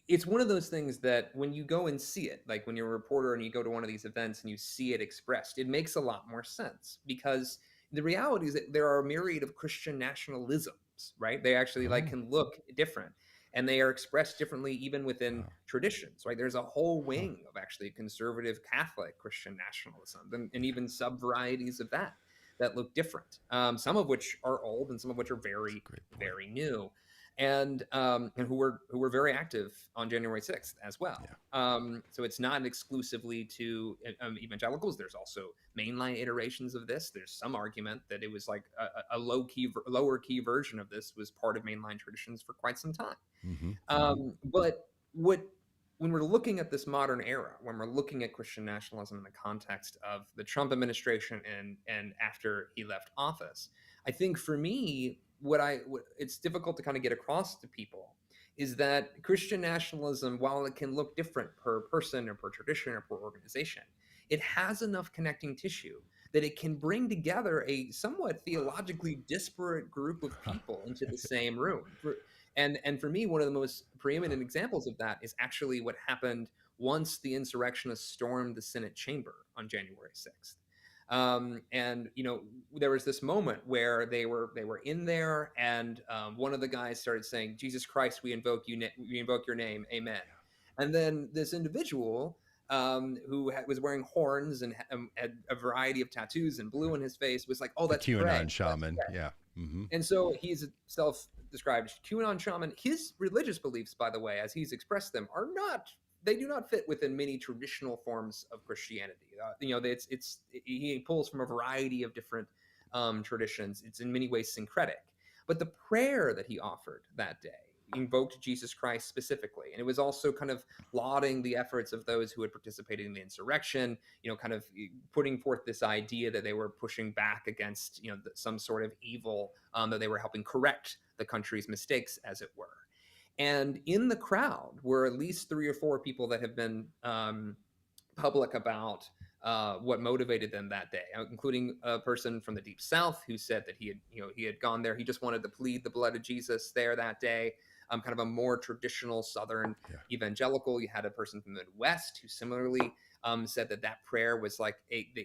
it's one of those things that when you go and see it, like when you're a reporter and you go to one of these events and you see it expressed, it makes a lot more sense, because the reality is that there are a myriad of Christian nationalisms, right? They actually like can look different, and they are expressed differently even within traditions, right? There's a whole wing of actually conservative Catholic Christian nationalism, and even sub varieties of that look different. Some of which are old and some of which are very, very new. And who were very active on January 6th as well. So it's not exclusively to evangelicals. There's also mainline iterations of this. There's some argument that it was like a lower key version of this was part of mainline traditions for quite some time. But when we're looking at this modern era, when we're looking at Christian nationalism in the context of the Trump administration and after he left office, I think for me, it's difficult to kind of get across to people is that Christian nationalism, while it can look different per person or per tradition or per organization, it has enough connecting tissue that it can bring together a somewhat theologically disparate group of people into the same room. And for me, one of the most preeminent examples of that is actually what happened once the insurrectionists stormed the Senate chamber on January 6th. And you know, there was this moment where they were in there, and one of the guys started saying, "Jesus Christ, we invoke your name, Amen." And then this individual who was wearing horns and had a variety of tattoos and blue in his face was like, "Oh, that's
QAnon
Greg.
shaman,
That's Greg."
yeah.
And so he's a self-described QAnon shaman. His religious beliefs, by the way, as he's expressed them, they do not fit within many traditional forms of Christianity. You know, he pulls from a variety of different traditions. It's in many ways syncretic. But the prayer that he offered that day invoked Jesus Christ specifically. And it was also kind of lauding the efforts of those who had participated in the insurrection, you know, kind of putting forth this idea that they were pushing back against, you know, some sort of evil, that they were helping correct the country's mistakes, as it were. And in the crowd were at least 3 or 4 people that have been public about what motivated them that day, including a person from the Deep South who said that he had gone there. He just wanted to plead the blood of Jesus there that day. Kind of a more traditional Southern evangelical. You had a person from the Midwest who similarly said that prayer was like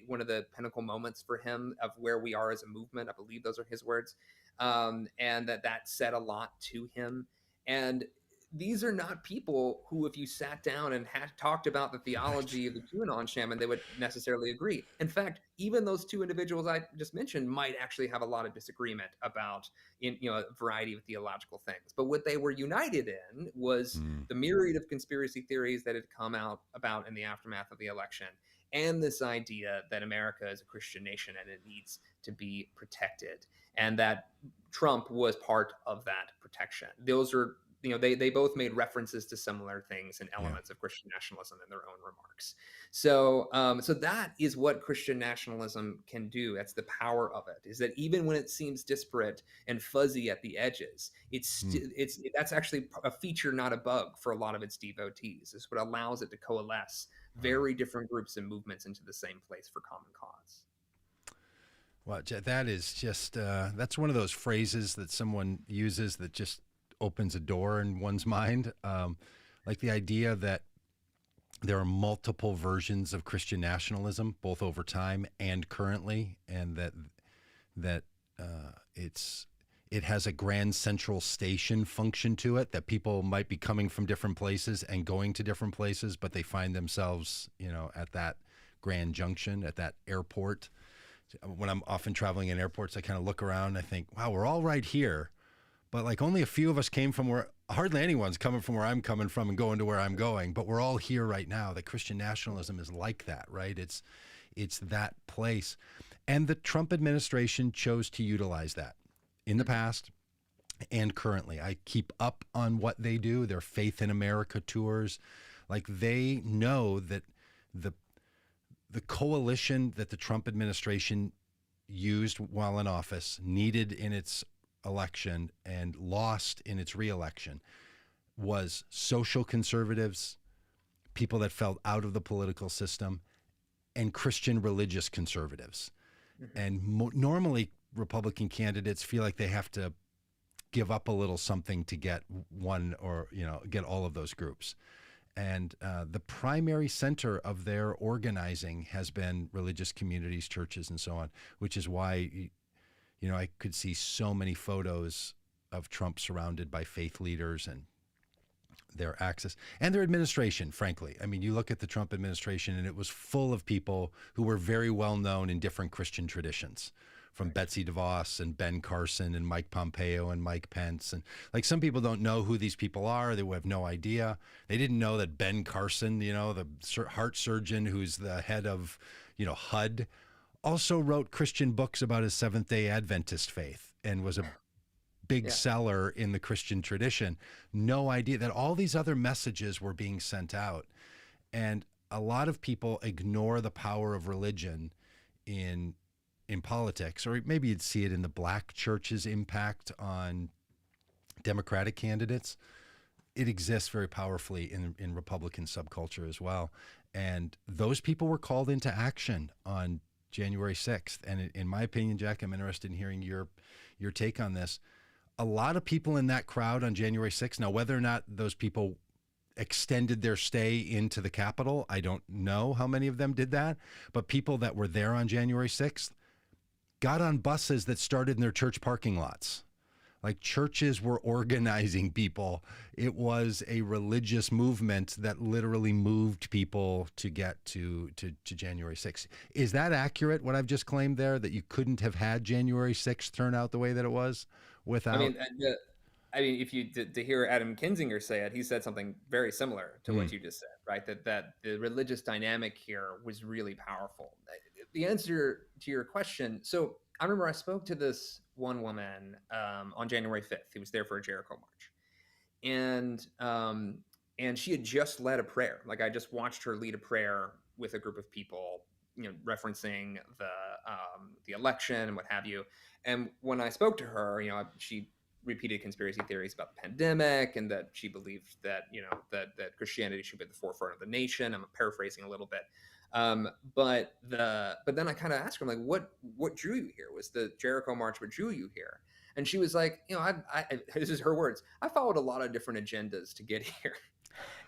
one of the pinnacle moments for him of where we are as a movement. I believe those are his words, and that said a lot to him. And these are not people who, if you sat down and talked about the theology of the QAnon shaman, they would necessarily agree. In fact, even those two individuals I just mentioned might actually have a lot of disagreement about, a variety of theological things. But what they were united in was the myriad of conspiracy theories that had come out about in the aftermath of the election, and this idea that America is a Christian nation and it needs to be protected, and that Trump was part of that protection. Those are, they both made references to similar things and elements of Christian nationalism in their own remarks. So so that is what Christian nationalism can do. That's the power of it, is that even when it seems disparate and fuzzy at the edges, that's actually a feature, not a bug, for a lot of its devotees. It's what allows it to coalesce very different groups and movements into the same place for common cause.
Well, that is just, that's one of those phrases that someone uses that just opens a door in one's mind. Like the idea that there are multiple versions of Christian nationalism, both over time and currently, and that it has a grand central station function to it, that people might be coming from different places and going to different places, but they find themselves, at that grand junction, at that airport. When I'm often traveling in airports, I kind of look around and I think, wow, we're all right here, but like only a few of us came from where, hardly anyone's coming from where I'm coming from and going to where I'm going, but we're all here right now. That Christian nationalism is like that, right? It's that place. And the Trump administration chose to utilize that in the past and currently. I keep up on what they do, their Faith in America tours. Like, they know that the coalition that the Trump administration used while in office, needed in its election and lost in its reelection, was social conservatives, people that felt out of the political system, and Christian religious conservatives. And normally Republican candidates feel like they have to give up a little something to get one, or get all of those groups. And the primary center of their organizing has been religious communities, churches, and so on, which is why, I could see so many photos of Trump surrounded by faith leaders and their access and their administration, frankly. I mean, you look at the Trump administration and it was full of people who were very well known in different Christian traditions, from Betsy DeVos and Ben Carson and Mike Pompeo and Mike Pence. And like, some people don't know who these people are. They have no idea. They didn't know that Ben Carson, the heart surgeon who's the head of, HUD, also wrote Christian books about his Seventh-day Adventist faith and was a big seller in the Christian tradition. No idea that all these other messages were being sent out. And a lot of people ignore the power of religion in politics, or maybe you'd see it in the black church's impact on Democratic candidates. It exists very powerfully in Republican subculture as well. And those people were called into action on January 6th. And in my opinion, Jack, I'm interested in hearing your take on this. A lot of people in that crowd on January 6th, now whether or not those people extended their stay into the Capitol, I don't know how many of them did that, but people that were there on January 6th got on buses that started in their church parking lots. Like, churches were organizing people. It was a religious movement that literally moved people to get to January 6th. Is that accurate, what I've just claimed there, that you couldn't have had January 6th turn out the way that it was without?
I mean, if you to hear Adam Kinzinger say it, he said something very similar to what you just said, right? That the religious dynamic here was really powerful. The answer to your question, so I remember I spoke to this one woman on January 5th. Who was there for a Jericho march, and she had just led a prayer. Like, I just watched her lead a prayer with a group of people, referencing the election and what have you. And when I spoke to her, she repeated conspiracy theories about the pandemic, and that she believed that that Christianity should be at the forefront of the nation. I'm paraphrasing a little bit. But then I kind of asked her, I'm like, what drew you here? Was the Jericho March what drew you here? And she was like, I this is her words, I followed a lot of different agendas to get here.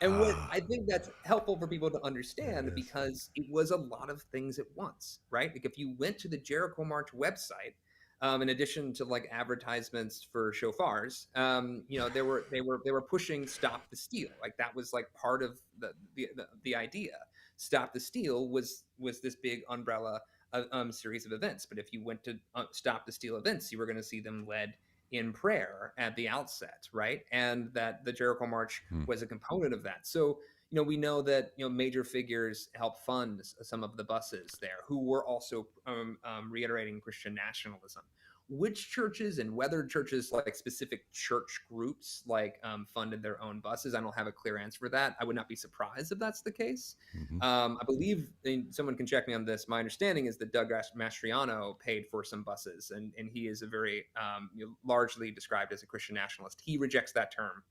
And what I think that's helpful for people to understand, because it was a lot of things at once, right? Like, if you went to the Jericho March website, in addition to like advertisements for shofars, they were pushing "Stop the Steal." Like that was like part of the idea. "Stop the Steal" was this big umbrella series of events. But if you went to "Stop the Steal" events, you were going to see them led in prayer at the outset, right? And that the Jericho March was a component of that. So we know that major figures helped fund some of the buses there, who were also reiterating Christian nationalism. Which churches and whether churches, like specific church groups, like funded their own buses, I don't have a clear answer for that. I would not be surprised if that's the case. I believe, and someone can check me on this, my understanding is that Doug Mastriano paid for some buses, and he is a very largely described as a Christian nationalist. He rejects that term.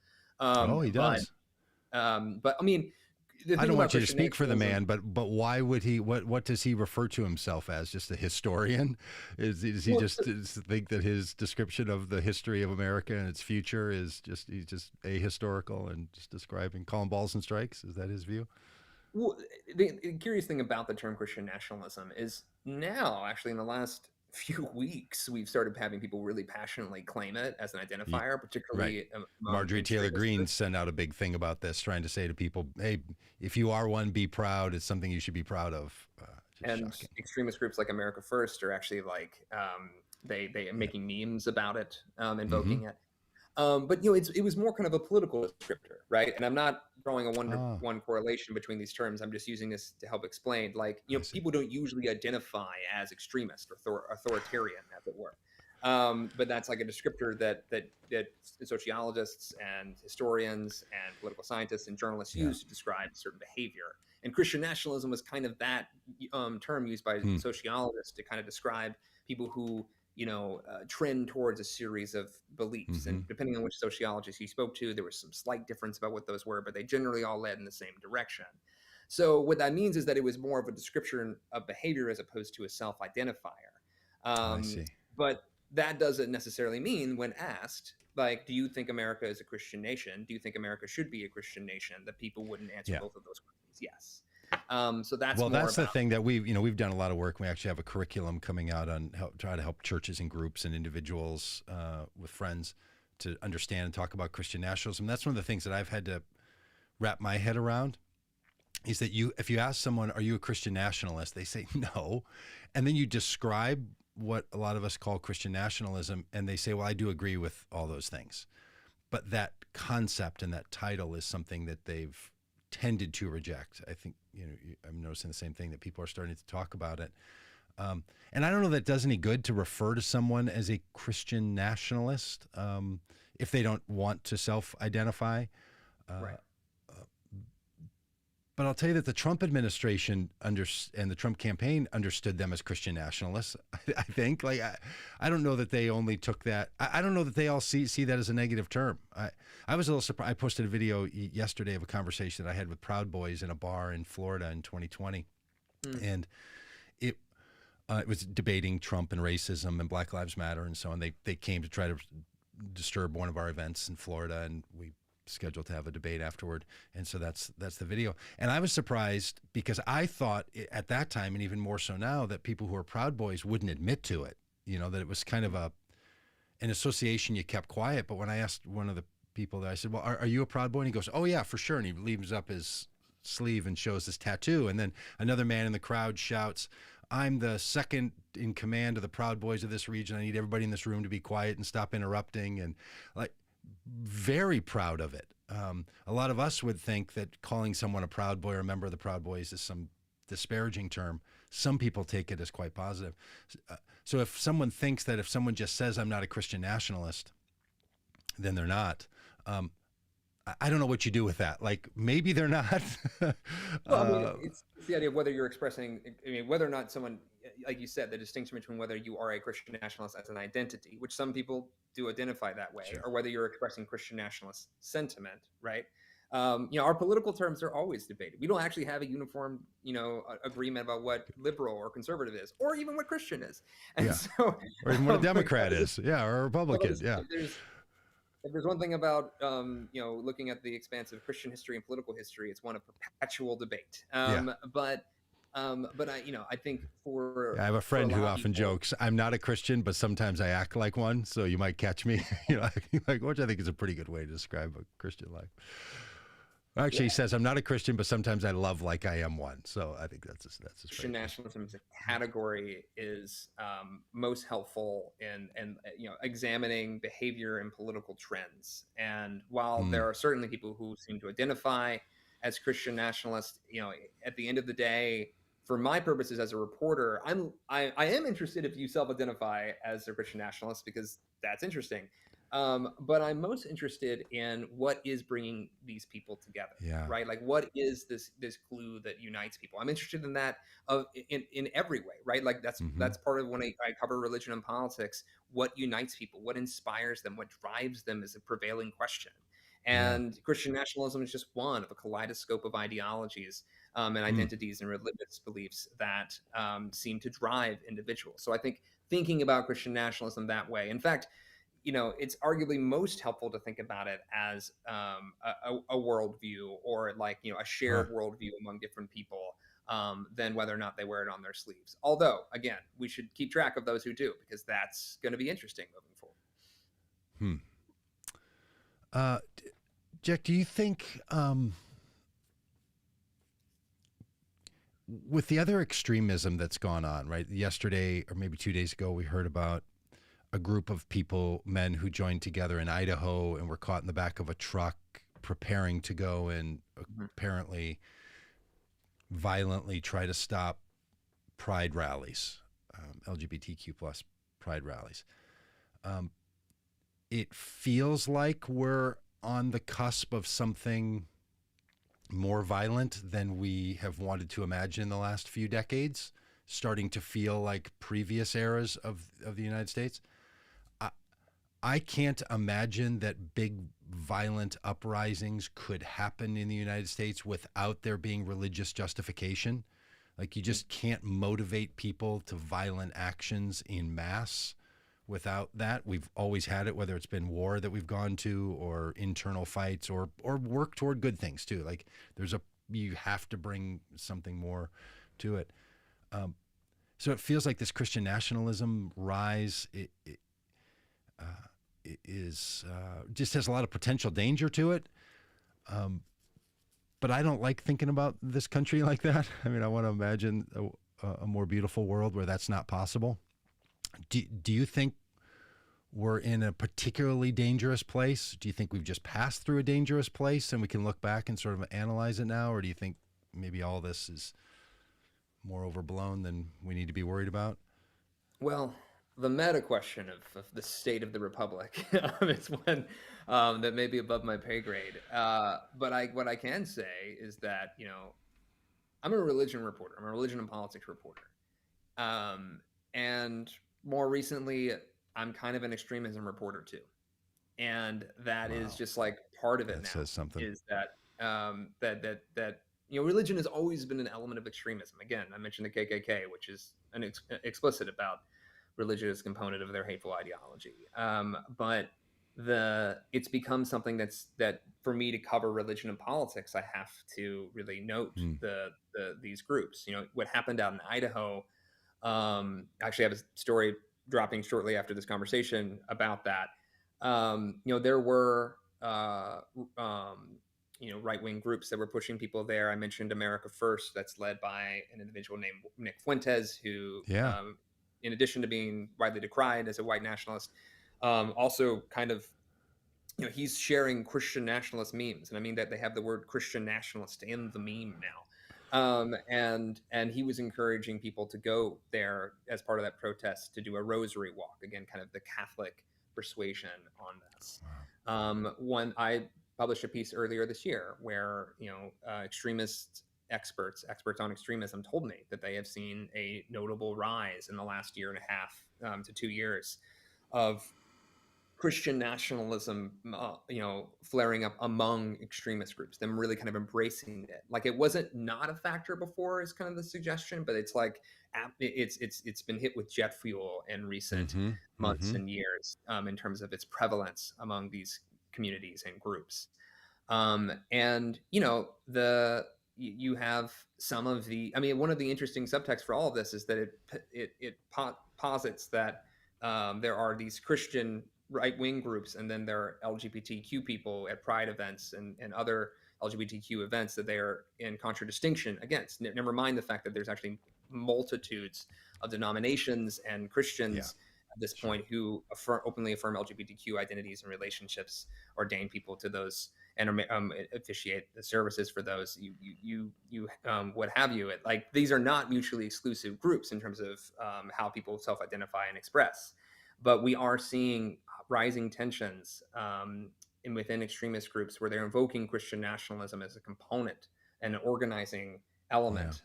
He does.
But I mean,
I don't want you to speak for the man, but why would he? What does he refer to himself as? Just a historian? Is he just think that his description of the history of America and its future is he's just ahistorical and just calling balls and strikes? Is that his view?
Well, the curious thing about the term Christian nationalism is now, actually, in the last few weeks, we've started having people really passionately claim it as an identifier, particularly
Marjorie Taylor Greene sent out a big thing about this, trying to say to people, hey, if you are one, be proud. It's something you should be proud of.
And shocking. Extremist groups like America First are actually like they are making memes about it, invoking it. But it was more kind of a political descriptor, right? And I'm not drawing a one-to-one correlation between these terms. I'm just using this to help explain. Like, people don't usually identify as extremist or authoritarian, as it were. But that's like a descriptor that sociologists and historians and political scientists and journalists use to describe certain behavior. And Christian nationalism was kind of that term used by sociologists to kind of describe people who trend towards a series of beliefs. And depending on which sociologist you spoke to, there was some slight difference about what those were, but they generally all led in the same direction. So what that means is that it was more of a description of behavior as opposed to a self-identifier.
I see.
But that doesn't necessarily mean, when asked, like, do you think America is a Christian nation? Do you think America should be a Christian nation? That people wouldn't answer both of those questions. Yes. So that's
the thing that we've done a lot of work. We actually have a curriculum coming out on try to help churches and groups and individuals with friends to understand and talk about Christian nationalism. That's one of the things that I've had to wrap my head around. Is that if you ask someone, are you a Christian nationalist? They say no. And then you describe what a lot of us call Christian nationalism, and they say, well, I do agree with all those things. But that concept and that title is something that they've tended to reject. I think, I'm noticing the same thing, that people are starting to talk about it. And I don't know that it does any good to refer to someone as a Christian nationalist if they don't want to self-identify.
Right.
But I'll tell you that the Trump administration and the Trump campaign understood them as Christian nationalists. I think, I don't know that they only took that. I don't know that they all see that as a negative term. I was a little surprised. I posted a video yesterday of a conversation that I had with Proud Boys in a bar in Florida in 2020, and it was debating Trump and racism and Black Lives Matter and so on. They came to try to disturb one of our events in Florida, and we scheduled to have a debate afterward, and so that's the video. And I was surprised because I thought at that time, and even more so now, that people who are Proud Boys wouldn't admit to it. That it was kind of an association you kept quiet. But when I asked one of the people there, I said, well, are you a Proud Boy? And he goes, oh yeah, for sure. And he leaves up his sleeve and shows his tattoo. And then another man in the crowd shouts, I'm the second in command of the Proud Boys of this region. I need everybody in this room to be quiet and stop interrupting. And very proud of it. A lot of us would think that calling someone a Proud Boy or a member of the Proud Boys is some disparaging term. Some people take it as quite positive. So if someone thinks that if someone just says I'm not a Christian nationalist, then they're not. I don't know what you do with that. Like, maybe they're not.
Well, it's the idea of whether you're expressing, whether or not someone, like you said, the distinction between whether you are a Christian nationalist as an identity, which some people do identify that way, or whether you're expressing Christian nationalist sentiment, right? Our political terms are always debated. We don't actually have a uniform, agreement about what liberal or conservative is, or even what Christian is. And so,
or even what a Democrat is, or a Republican,
If there's one thing about, looking at the expanse of Christian history and political history, it's one of perpetual debate. But But I think for
I have a
a
friend who
lot of
often
people,
jokes, "I'm not a Christian, but sometimes I act like one." So you might catch me, which I think is a pretty good way to describe a Christian life. Actually, he
yeah,
says, "I'm not a Christian, but sometimes I love like I am one." So I think that's his
Christian
phrase.
nationalism as a category is most helpful in examining behavior and political trends. And while
Hmm.
there are certainly people who seem to identify as Christian nationalists, at the end of the day, for my purposes as a reporter, I am interested if you self-identify as a Christian nationalist, because that's interesting. But I'm most interested in what is bringing these people together,
Yeah.
right? Like, what is this glue that unites people? I'm interested in that in every way, right? Like
Hmm.
that's part of when I cover religion and politics. What unites people? What inspires them? What drives them is a prevailing question.
Yeah.
And Christian nationalism is just one of a kaleidoscope of ideologies and
Hmm.
identities and religious beliefs that seem to drive individuals. So I think thinking about Christian nationalism that way, in fact, it's arguably most helpful to think about it as a worldview, or like, a
Huh.
shared worldview among different people, than whether or not they wear it on their sleeves. Although, again, we should keep track of those who do, because that's going to be interesting moving forward.
Hmm. Uh, Jack, do you think with the other extremism that's gone on, right? Yesterday or maybe 2 days ago, we heard about a group of people, men who joined together in Idaho and were caught in the back of a truck preparing to go and
Mhm.
apparently violently try to stop pride rallies, LGBTQ plus pride rallies. Um, it feels like we're on the cusp of something more violent than we have wanted to imagine in the last few decades, starting to feel like previous eras of the United States. I, I can't imagine that big violent uprisings could happen in the United States without there being religious justification. Like, you just can't motivate people to violent actions in mass without that. We've always had it, whether it's been war that we've gone to or internal fights or work toward good things too. Like, you have to bring something more to it. Um, so it feels like this Christian nationalism rise uh, is just has a lot of potential danger to it. Um, but I don't like thinking about this country like that. I mean, I want to imagine a more beautiful world where that's not possible. Do you think we're in a particularly dangerous place? Do you think we've just passed through a dangerous place and we can look back and sort of analyze it now? Or do you think maybe all this is more overblown than we need to be worried about?
Well, the meta question of the state of the republic is one that may be above my pay grade. But what I can say is that, I'm a religion reporter. I'm a religion and politics reporter. Um, and more recently, I'm kind of an extremism reporter too. And that is
Wow,
just like part of it
that
now,
says something.
is that religion has always been an element of extremism. Again, I mentioned the KKK, which is explicit about religious component of their hateful ideology. But it's become something that for me to cover religion and politics, I have to really note
Hmm.
these groups. What happened out in Idaho. Actually, I have a story dropping shortly after this conversation about that. There were right-wing groups that were pushing people there. I mentioned America First, that's led by an individual named Nick Fuentes, who,
Yeah.
in addition to being widely decried as a white nationalist, also kind of, he's sharing Christian nationalist memes, and I mean that they have the word Christian nationalist in the meme now. And he was encouraging people to go there as part of that protest to do a rosary walk, again, kind of the Catholic persuasion on this. When I published a piece earlier this year where extremist experts on extremism told me that they have seen a notable rise in the last year and a half to 2 years of Christian nationalism, flaring up among extremist groups, them really kind of embracing it. Like, it wasn't not a factor before, is kind of the suggestion, but it's like it's been hit with jet fuel in recent
Mm-hmm.
months
Mm-hmm.
and years, in terms of its prevalence among these communities and groups. And the you have some of the, I mean, one of the interesting subtexts for all of this is that it posits that there are these Christian right-wing groups, and then there are LGBTQ people at pride events and other LGBTQ events that they are in contradistinction against. Never mind the fact that there's actually multitudes of denominations and Christians at this point who openly affirm LGBTQ identities and relationships, ordain people to those, and officiate the services for those, what have you. Like, these are not mutually exclusive groups in terms of how people self-identify and express, but we are seeing rising tensions within extremist groups where they're invoking Christian nationalism as a component and an organizing element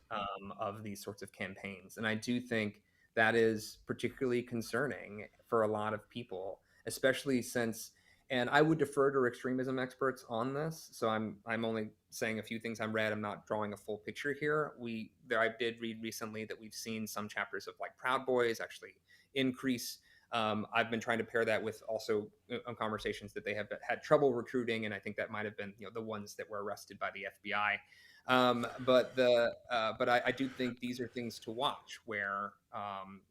of these sorts of campaigns. And I do think that is particularly concerning for a lot of people, especially since, and I would defer to extremism experts on this, so I'm only saying a few things I've read. I'm not drawing a full picture here. I did read recently that we've seen some chapters of like Proud Boys actually increase. I've been trying to pair that with also conversations that they have had trouble recruiting, and I think that might have been the ones that were arrested by the FBI. But I do think these are things to watch, where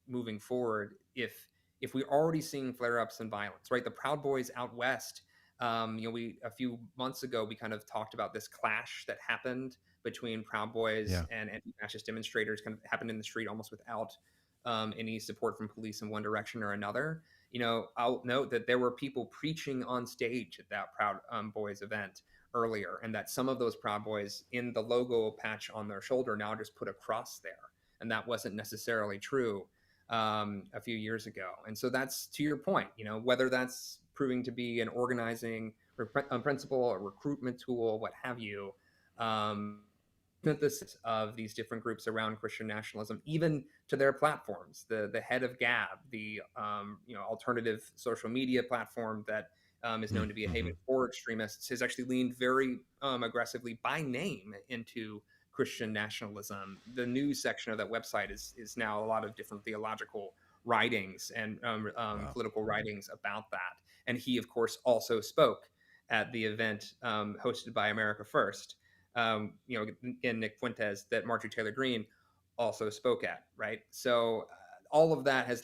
moving forward, if we're already seeing flare-ups and violence, right? The Proud Boys out west, a few months ago, we kind of talked about this clash that happened between Proud Boys and anti-fascist demonstrators, kind of happened in the street almost without any support from police in one direction or another. I'll note that there were people preaching on stage at that Proud Boys event earlier, and that some of those Proud Boys in the logo patch on their shoulder now just put a cross there, and that wasn't necessarily true a few years ago. And so that's, to your point, whether that's proving to be an organizing principle, a recruitment tool, what have you, synthesis of these different groups around Christian nationalism, even to their platforms. The head of Gab, the alternative social media platform that is known to be a haven for extremists, has actually leaned very aggressively by name into Christian nationalism. The news section of that website is now a lot of different theological writings and political writings about that. And he, of course, also spoke at the event hosted by America First, in Nick Fuentes, that Marjorie Taylor Greene also spoke at, right? So all of that has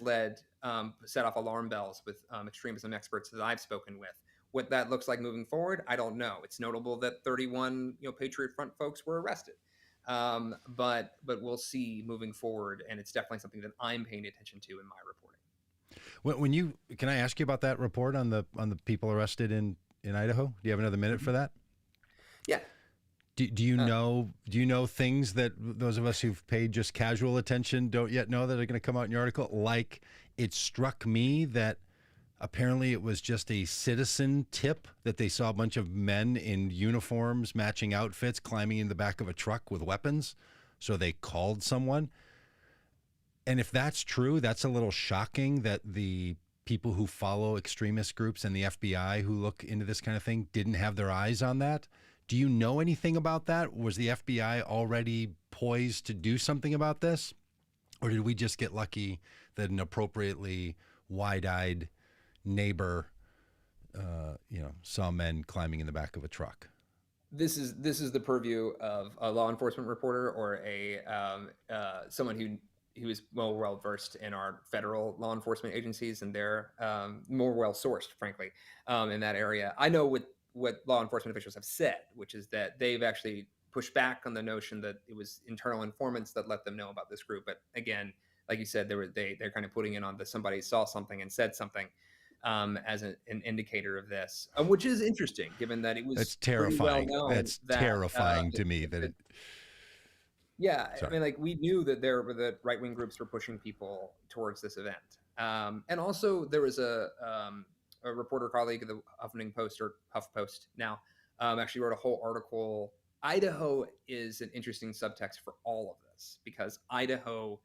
set off alarm bells with extremism experts that I've spoken with. What that looks like moving forward, I don't know. It's notable that 31 Patriot Front folks were arrested. But we'll see moving forward, and it's definitely something that I'm paying attention to in my reporting.
Can I ask you about that report on the people arrested in Idaho? Do you have another minute for that?
Yeah.
Do you know things that those of us who've paid just casual attention don't yet know that are going to come out in your article? Like, it struck me that apparently it was just a citizen tip that they saw a bunch of men in uniforms, matching outfits, climbing in the back of a truck with weapons. So they called someone. And if that's true, that's a little shocking that the people who follow extremist groups and the FBI who look into this kind of thing didn't have their eyes on that. Do you know anything about that? Was the FBI already poised to do something about this? Or did we just get lucky that an appropriately wide-eyed neighbor saw men climbing in the back of a truck?
This is the purview of a law enforcement reporter or someone who is well versed in our federal law enforcement agencies, and they're more well sourced, frankly, in that area. I know what law enforcement officials have said, which is that they've actually pushed back on the notion that it was internal informants that let them know about this group. But again, like you said, they're kind of putting it on that somebody saw something and said something as an indicator of this, which is interesting, given that it was
That's terrifying.
Well known.
That's terrifying to me.
Yeah,
Sorry.
I mean, like, we knew that the right-wing groups were pushing people towards this event, and also there was a reporter colleague of the Huffington Post, or HuffPost now, actually wrote a whole article. Idaho is an interesting subtext for all of this, because Idaho,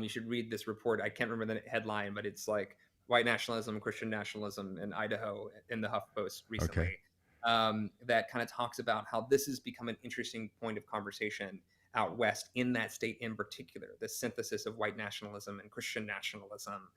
you should read this report. I can't remember the headline, but it's like white nationalism, Christian nationalism in Idaho in the HuffPost recently. Okay. That kind of talks about how this has become an interesting point of conversation out west in that state in particular, the synthesis of white nationalism and Christian nationalism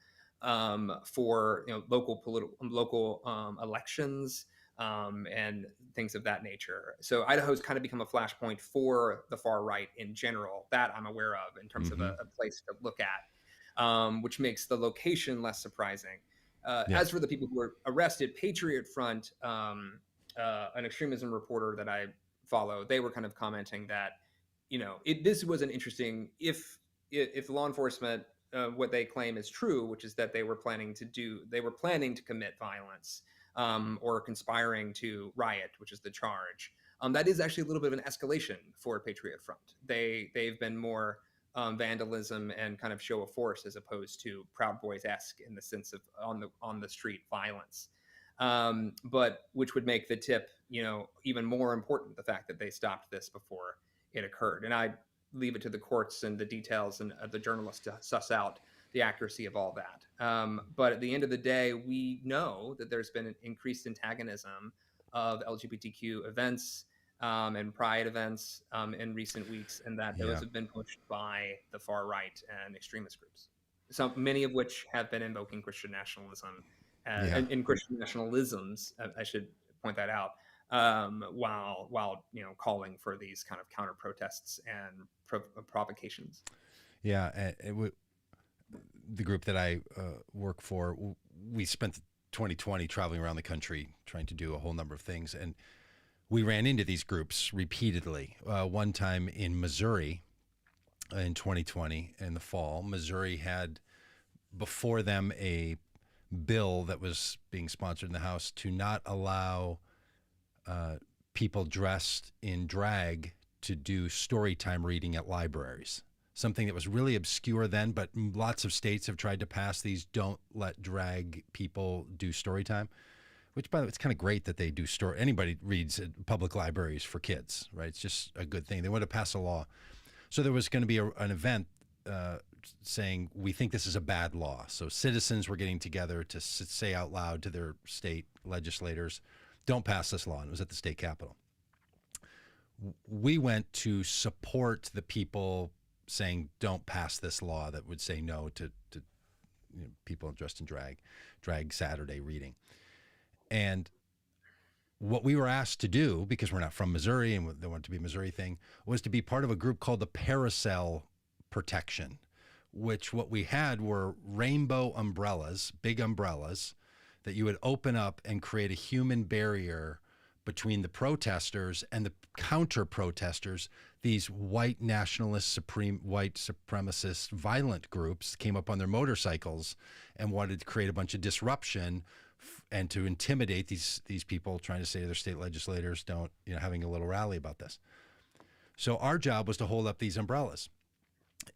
for local elections, and things of that nature. So Idaho's kind of become a flashpoint for the far right in general, that I'm aware of in terms of
Mm-hmm.
a place to look at, which makes the location less surprising.
Yeah.
As for the people who were arrested, Patriot Front, an extremism reporter that I follow, they were kind of commenting that, this was an interesting, if law enforcement, what they claim is true, which is that they were planning to commit violence, or conspiring to riot, which is the charge. That is actually a little bit of an escalation for Patriot Front. They've been more vandalism and kind of show of force as opposed to Proud Boys-esque in the sense of on the street violence. But which would make the tip, even more important, the fact that they stopped this before it occurred. And I leave it to the courts and the details and the journalists to suss out the accuracy of all that. But at the end of the day, we know that there's been an increased antagonism of LGBTQ events and pride events in recent weeks, and that those have been pushed by the far right and extremist groups. So many of which have been invoking Christian nationalism and Christian nationalisms, I should point that out, while calling for these kind of counter protests and provocations.
Yeah, the group that I work for, we spent 2020 traveling around the country trying to do a whole number of things, and we ran into these groups repeatedly. One time in Missouri in 2020 in the fall, Missouri had before them a bill that was being sponsored in the House to not allow people dressed in drag to do story time reading at libraries. Something that was really obscure then, but lots of states have tried to pass these don't let drag people do story time, which, by the way, it's kind of great that they do story. Anybody reads at public libraries for kids, right? It's just a good thing. They want to pass a law. So there was going to be an event saying, we think this is a bad law. So citizens were getting together to say out loud to their state legislators, don't pass this law. And it was at the state capitol. We went to support the people saying, don't pass this law that would say no to people dressed in drag Saturday reading. And what we were asked to do, because we're not from Missouri and there wanted to be a Missouri thing, was to be part of a group called the Parasol Protection, which what we had were rainbow umbrellas, big umbrellas, that you would open up and create a human barrier between the protesters and the counter-protesters. These white nationalist, white supremacist, violent groups came up on their motorcycles and wanted to create a bunch of disruption and to intimidate these people trying to say to their state legislators, don't, having a little rally about this. So our job was to hold up these umbrellas.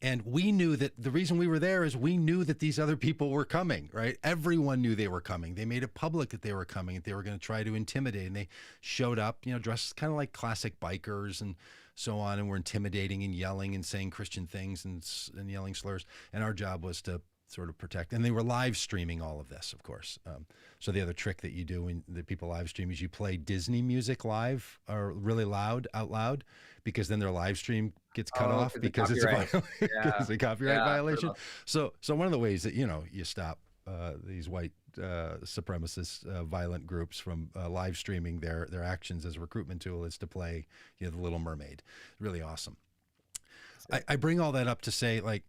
And we knew that the reason we were there is we knew that these other people were coming, right? Everyone knew they were coming. They made it public that they were coming, that they were going to try to intimidate. And they showed up, dressed kind of like classic bikers and so on, and were intimidating and yelling and saying Christian things and yelling slurs. And our job was to sort of protect. And they were live streaming all of this, of course. So the other trick that you do when the people live stream is you play Disney music live or really loud, out loud, because then their live stream gets cut off because it's a copyright violation. So one of the ways that, you stop these white supremacist violent groups from live streaming their actions as a recruitment tool is to play, The Little Mermaid. Really awesome. I bring all that up to say, like,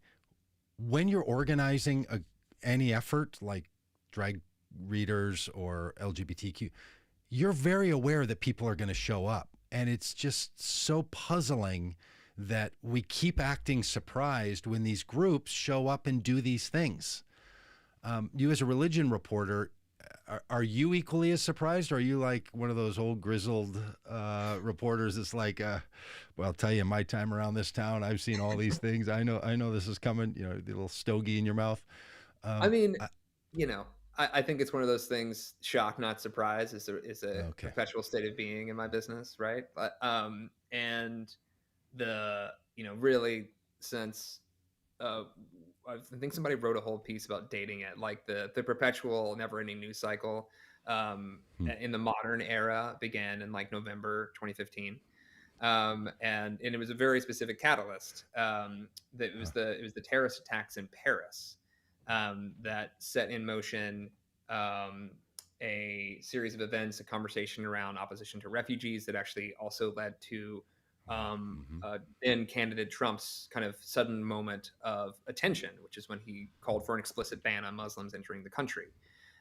when you're organizing any effort like drag readers or LGBTQ, you're very aware that people are going to show up. And it's just so puzzling that we keep acting surprised when these groups show up and do these things. You as a religion reporter, are you equally as surprised? Or are you like one of those old grizzled reporters that's like, well, I'll tell you, my time around this town, I've seen all these things. I know this is coming, the little stogie in your mouth.
I think it's one of those things, shock, not surprise, is a perpetual state of being in my business, right? And really since I think somebody wrote a whole piece about dating it, like the perpetual, never-ending news cycle in the modern era began in like November 2015. And it was a very specific catalyst. That it was the terrorist attacks in Paris that set in motion a series of events, a conversation around opposition to refugees that actually also led to then candidate Trump's kind of sudden moment of attention, which is when he called for an explicit ban on Muslims entering the country.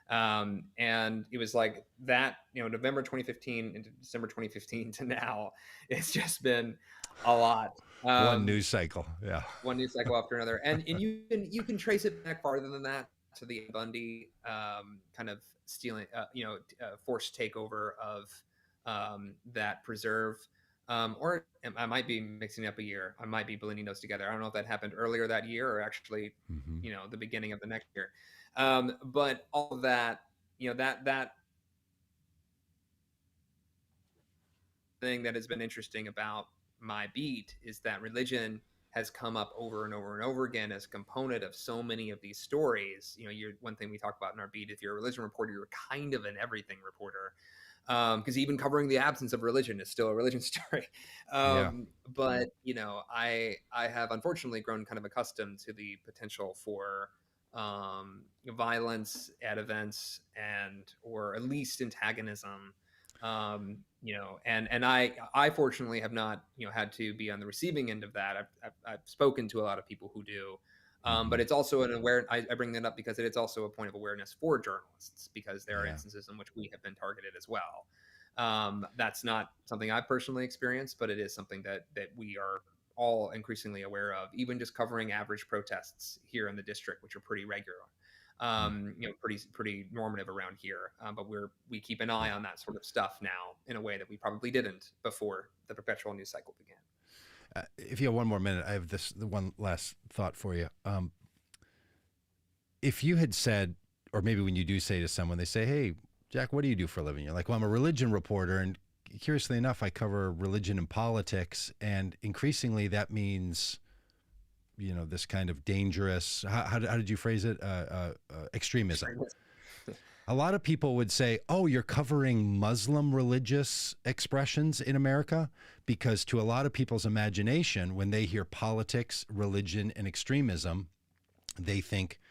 And it was like that, November 2015 into December 2015 to now, it's just been a lot.
One news cycle. Yeah.
One news cycle after another. And you can trace it back farther than that to the Bundy kind of stealing, forced takeover of that preserve. Or I might be mixing up a year. I might be blending those together. I don't know if that happened earlier that year or actually, the beginning of the next year. But all of that, that thing that has been interesting about my beat is that religion has come up over and over and over again as a component of so many of these stories. One thing we talk about in our beat, if you're a religion reporter, you're kind of an everything reporter. Because even covering the absence of religion is still a religion story. But I have unfortunately grown kind of accustomed to the potential for violence at events or at least antagonism. And I fortunately have not had to be on the receiving end of that. I've spoken to a lot of people who do. But it's also I bring that up because it's also a point of awareness for journalists, because there are instances in which we have been targeted as well. That's not something I've personally experienced, but it is something that we are all increasingly aware of, even just covering average protests here in the district, which are pretty regular, pretty normative around here. But we keep an eye on that sort of stuff now in a way that we probably didn't before the perpetual news cycle began.
If you have one more minute, I have the one last thought for you. If you had said, or maybe when you do say to someone, they say, "Hey, Jack, what do you do for a living?" You're like, "Well, I'm a religion reporter." And curiously enough, I cover religion and politics. And increasingly that means, this kind of dangerous, how did you phrase it? Extremism. A lot of people would say, "Oh, you're covering Muslim religious expressions in America?" Because to a lot of people's imagination, when they hear politics, religion, and extremism, they think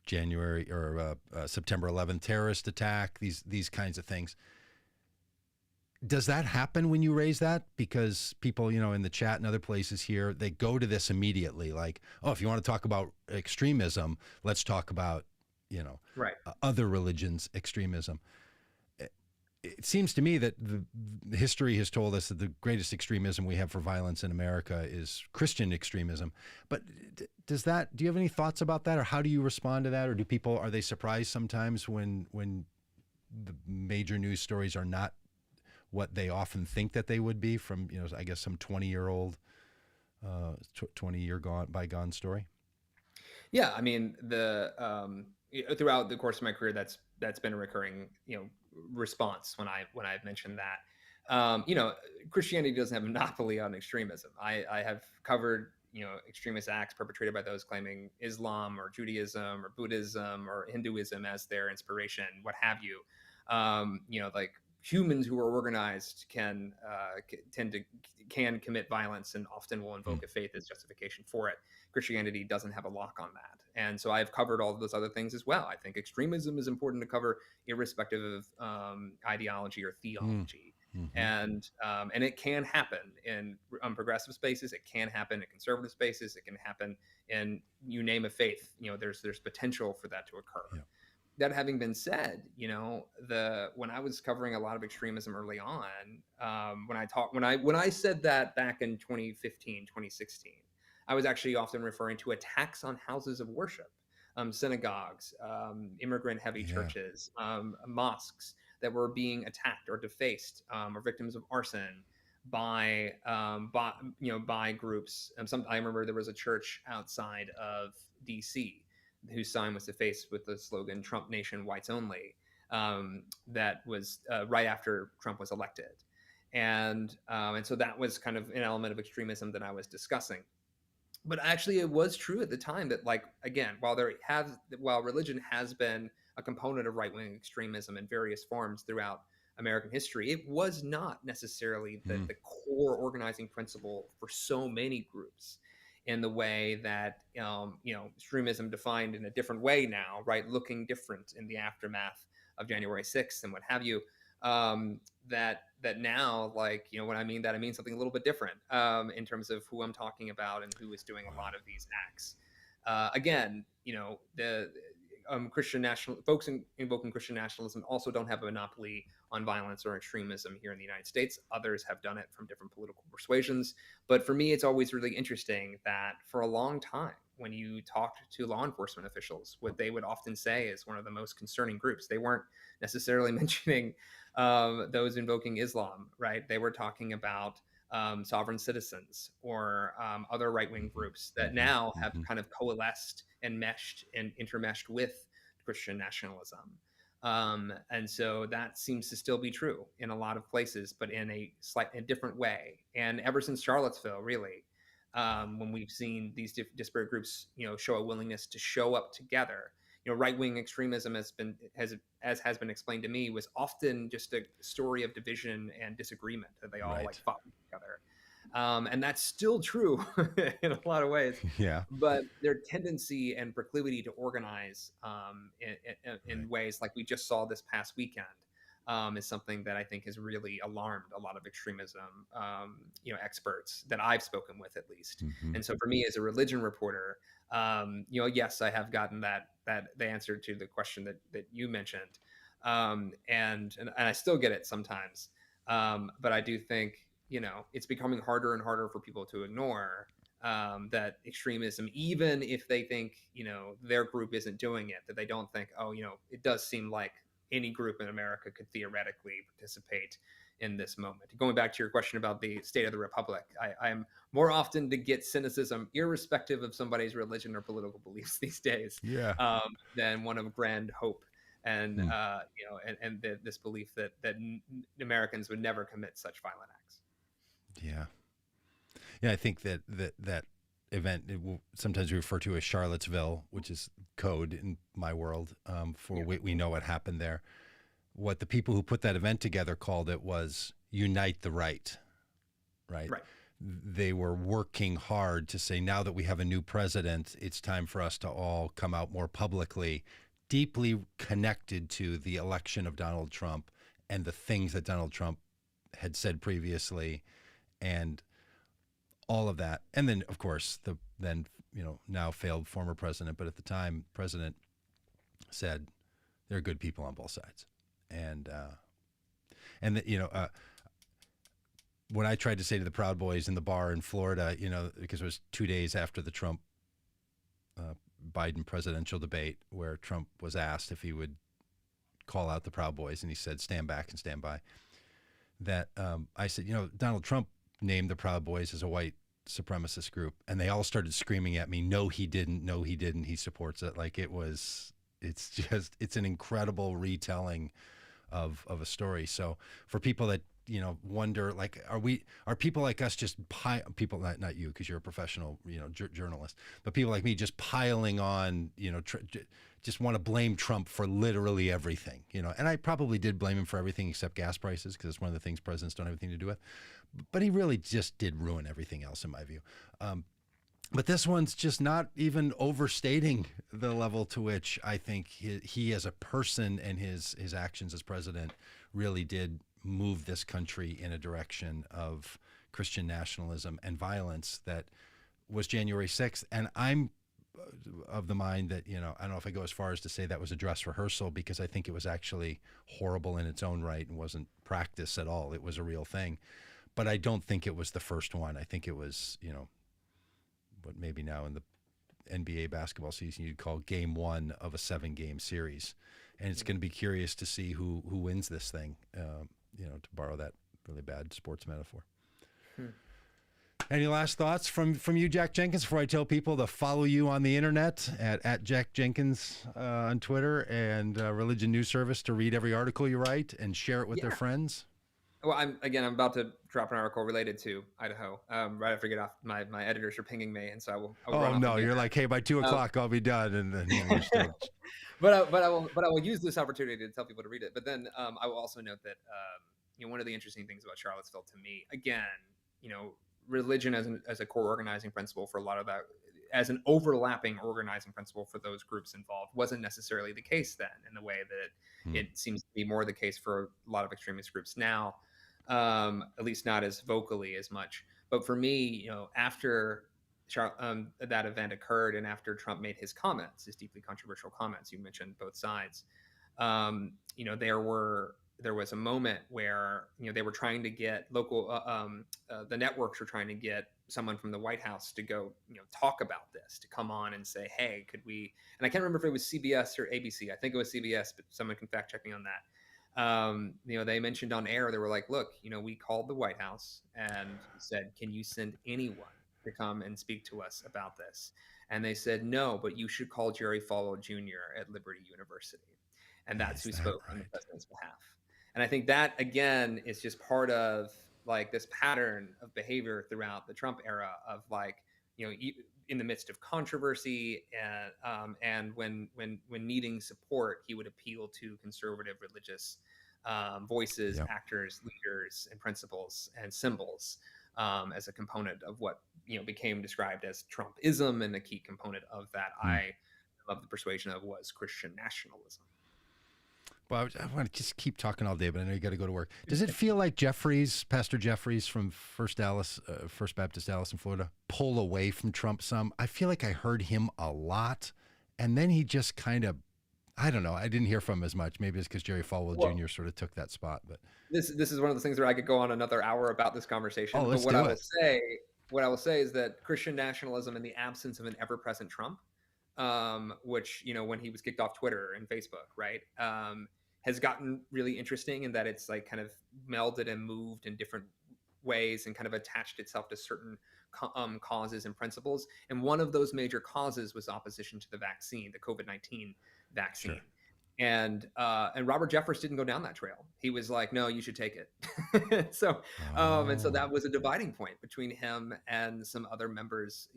January or September 11th terrorist attack, these kinds of things. Does that happen when you raise that? Because people, in the chat and other places here, they go to this immediately, like, "Oh, if you want to talk about extremism, let's talk about
right.
Other religions' extremism." It seems to me that the history has told us that the greatest extremism we have for violence in America is Christian extremism. But do you have any thoughts about that, or how do you respond to that? Or are they surprised sometimes when the major news stories are not what they often think that they would be from, I guess some 20-year-old, 20-year bygone story?
Yeah, I mean, throughout the course of my career, that's been a recurring, response when I've mentioned that. Christianity doesn't have a monopoly on extremism. I have covered, extremist acts perpetrated by those claiming Islam or Judaism or Buddhism or Hinduism as their inspiration, what have you. Like humans who are organized can commit violence and often will invoke a faith as justification for it. Christianity doesn't have a lock on that. And so I've covered all of those other things as well. I think extremism is important to cover irrespective of ideology or theology. And it can happen in progressive spaces. It can happen in conservative spaces. It can happen in, you name a faith, there's potential for that to occur. Yeah. That having been said, when I was covering a lot of extremism early on, when I said that back in 2015, 2016, I was actually often referring to attacks on houses of worship, synagogues, immigrant heavy churches, mosques that were being attacked or defaced, or victims of arson by groups. I remember there was a church outside of DC whose sign was defaced with the slogan "Trump Nation, Whites Only." That was right after Trump was elected, and so that was kind of an element of extremism that I was discussing. But actually, it was true at the time that, like, again, while religion has been a component of right-wing extremism in various forms throughout American history, it was not necessarily the core organizing principle for so many groups, in the way that extremism defined in a different way now, right, looking different in the aftermath of January 6th and what have you. That now, like, when I mean that, I mean something a little bit different in terms of who I'm talking about and who is doing a lot of these acts. Again, the Christian national folks invoking Christian nationalism also don't have a monopoly on violence or extremism here in the United States. Others have done it from different political persuasions. But for me, it's always really interesting that for a long time, when you talked to law enforcement officials, what they would often say is one of the most concerning groups. They weren't necessarily mentioning those invoking Islam, right? They were talking about sovereign citizens or other right-wing groups that now have kind of coalesced and meshed and intermeshed with Christian nationalism. And so that seems to still be true in a lot of places, but in a slightly different way. And ever since Charlottesville, really, when we've seen these disparate groups, show a willingness to show up together, right-wing extremism has been explained to me, was often just a story of division and disagreement that they all like fought with each other. And that's still true in a lot of ways.
Yeah.
But their tendency and proclivity to organize in ways like we just saw this past weekend is something that I think has really alarmed a lot of extremism, experts that I've spoken with, at least. And so for me as a religion reporter, yes, I have gotten that the answer to the question that you mentioned. And I still get it sometimes. But I do think, it's becoming harder and harder for people to ignore that extremism, even if they think, their group isn't doing it, that they don't think, it does seem like any group in America could theoretically participate in this moment. Going back to your question about the state of the republic, I'm more often to get cynicism, irrespective of somebody's religion or political beliefs these days, than one of grand hope and and this belief that Americans would never commit such violent acts.
Yeah, I think that event, sometimes we refer to as Charlottesville, which is code in my world for we know what happened there. What the people who put that event together called it was Unite the Right. They were working hard to say, now that we have a new president, it's time for us to all come out more publicly, deeply connected to the election of Donald Trump and the things that Donald Trump had said previously and all of that. And then, of course, the now failed former president, but at the time president, said there are good people on both sides. And when I tried to say to the Proud Boys in the bar in Florida, because it was 2 days after the Trump Biden presidential debate, where Trump was asked if he would call out the Proud Boys, and he said, stand back and stand by. That I said, Donald Trump named the Proud Boys as a white supremacist group, and they all started screaming at me, no, he didn't, no, he didn't, he supports it. Like it's an incredible retelling of a story. So for people that, wonder, like, are people like us just people, not you, because you're a professional, journalist, but people like me just piling on, just want to blame Trump for literally everything, and I probably did blame him for everything except gas prices, because it's one of the things presidents don't have anything to do with, but he really just did ruin everything else in my view. But this one's just not even overstating the level to which I think he as a person and his actions as president really did move this country in a direction of Christian nationalism and violence that was January 6th. And I'm of the mind that, I don't know if I go as far as to say that was a dress rehearsal, because I think it was actually horrible in its own right and wasn't practice at all. It was a real thing. But I don't think it was the first one. I think it was, what maybe now in the NBA basketball season you'd call game one of a 7-game series. And it's going to be curious to see who wins this thing, to borrow that really bad sports metaphor. Any last thoughts from you, Jack Jenkins, before I tell people to follow you on the internet at Jack Jenkins on Twitter, and Religion News Service to read every article you write and share it with their friends?
Well, I'm about to drop an article related to Idaho. Right after I get off, my editors are pinging me, and so I will.
Oh no, you're like, hey, by 2:00 I'll be done, and then you're still.
but I will use this opportunity to tell people to read it. But then I will also note that one of the interesting things about Charlottesville to me, again, religion as a core organizing principle for a lot of that as an overlapping organizing principle for those groups involved wasn't necessarily the case then, in the way that it seems to be more the case for a lot of extremist groups now, at least not as vocally as much. But for me, after that event occurred and after Trump made his comments, his deeply controversial comments, you mentioned both sides, there was a moment where they were trying to get local the networks were trying to get someone from the White House to go talk about this, to come on and say, hey, could we, and I can't remember if it was CBS or ABC. I think it was CBS, but someone can fact check me on that. They mentioned on air, they were like, look, we called the White House and said, can you send anyone to come and speak to us about this? And they said, no, but you should call Jerry Falwell Jr. at Liberty University. And that's who spoke on the president's behalf. And I think that, again, is just part of like this pattern of behavior throughout the Trump era of like, in the midst of controversy and when needing support, he would appeal to conservative religious voices, actors, leaders, and principles and symbols as a component of what became described as Trumpism, and a key component of that I love the persuasion of was Christian nationalism.
Well, I want to just keep talking all day, but I know you got to go to work. Does it feel like Pastor Jeffries from First Baptist Dallas in Florida, pull away from Trump some? I feel like I heard him a lot, and then he just kind of, I don't know, I didn't hear from him as much. Maybe it's because Jerry Falwell Jr. sort of took that spot. But
this is one of those things where I could go on another hour about this conversation.
Let's
but
do it.
What I will say is that Christian nationalism, in the absence of an ever-present Trump, which when he was kicked off Twitter and Facebook, right, has gotten really interesting in that it's like kind of melded and moved in different ways and kind of attached itself to certain causes and principles. And one of those major causes was opposition to the vaccine, the COVID-19 vaccine. Sure. And Robert Jeffress didn't go down that trail. He was like, no, you should take it. So that was a dividing point between him and some other members.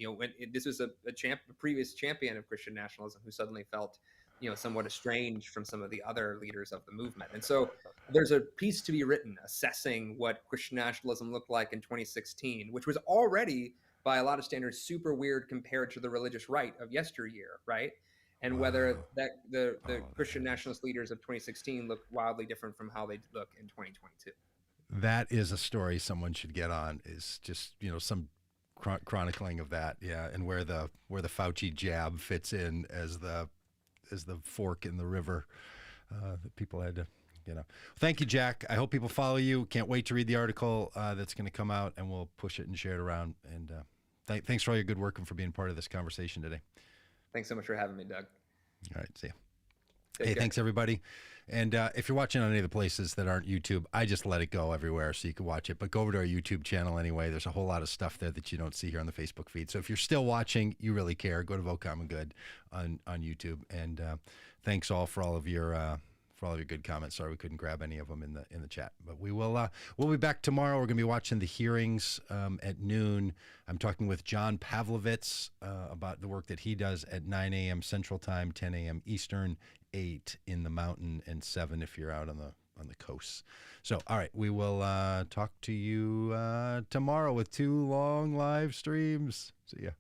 This was a previous champion of Christian nationalism who suddenly felt somewhat estranged from some of the other leaders of the movement. And so there's a piece to be written assessing what Christian nationalism looked like in 2016, which was already, by a lot of standards, super weird compared to the religious right of yesteryear, right? And whether that the Christian nationalist leaders of 2016 look wildly different from how they look in 2022.
That is a story someone should get on, is just, some chronicling of that. Yeah. And where the Fauci jab fits in as the fork in the river that people had to, Thank you, Jack. I hope people follow you. Can't wait to read the article that's going to come out, and we'll push it and share it around. And thanks for all your good work and for being part of this conversation today.
Thanks so much for having me, Doug.
All right. See you. Hey, thanks, everybody. And if you're watching on any of the places that aren't YouTube, I just let it go everywhere so you can watch it. But go over to our YouTube channel anyway. There's a whole lot of stuff there that you don't see here on the Facebook feed. So if you're still watching, you really care, go to Vote Common Good on YouTube. And thanks all for all of your good comments. Sorry we couldn't grab any of them in the chat. But we'll be back tomorrow. We're going to be watching the hearings at noon. I'm talking with John Pavlovitz about the work that he does at 9 a.m. Central Time, 10 a.m. Eastern, 8 in the mountain, and 7 if you're out on the coast. So, all right, we will talk to you tomorrow with 2 long live streams. See ya.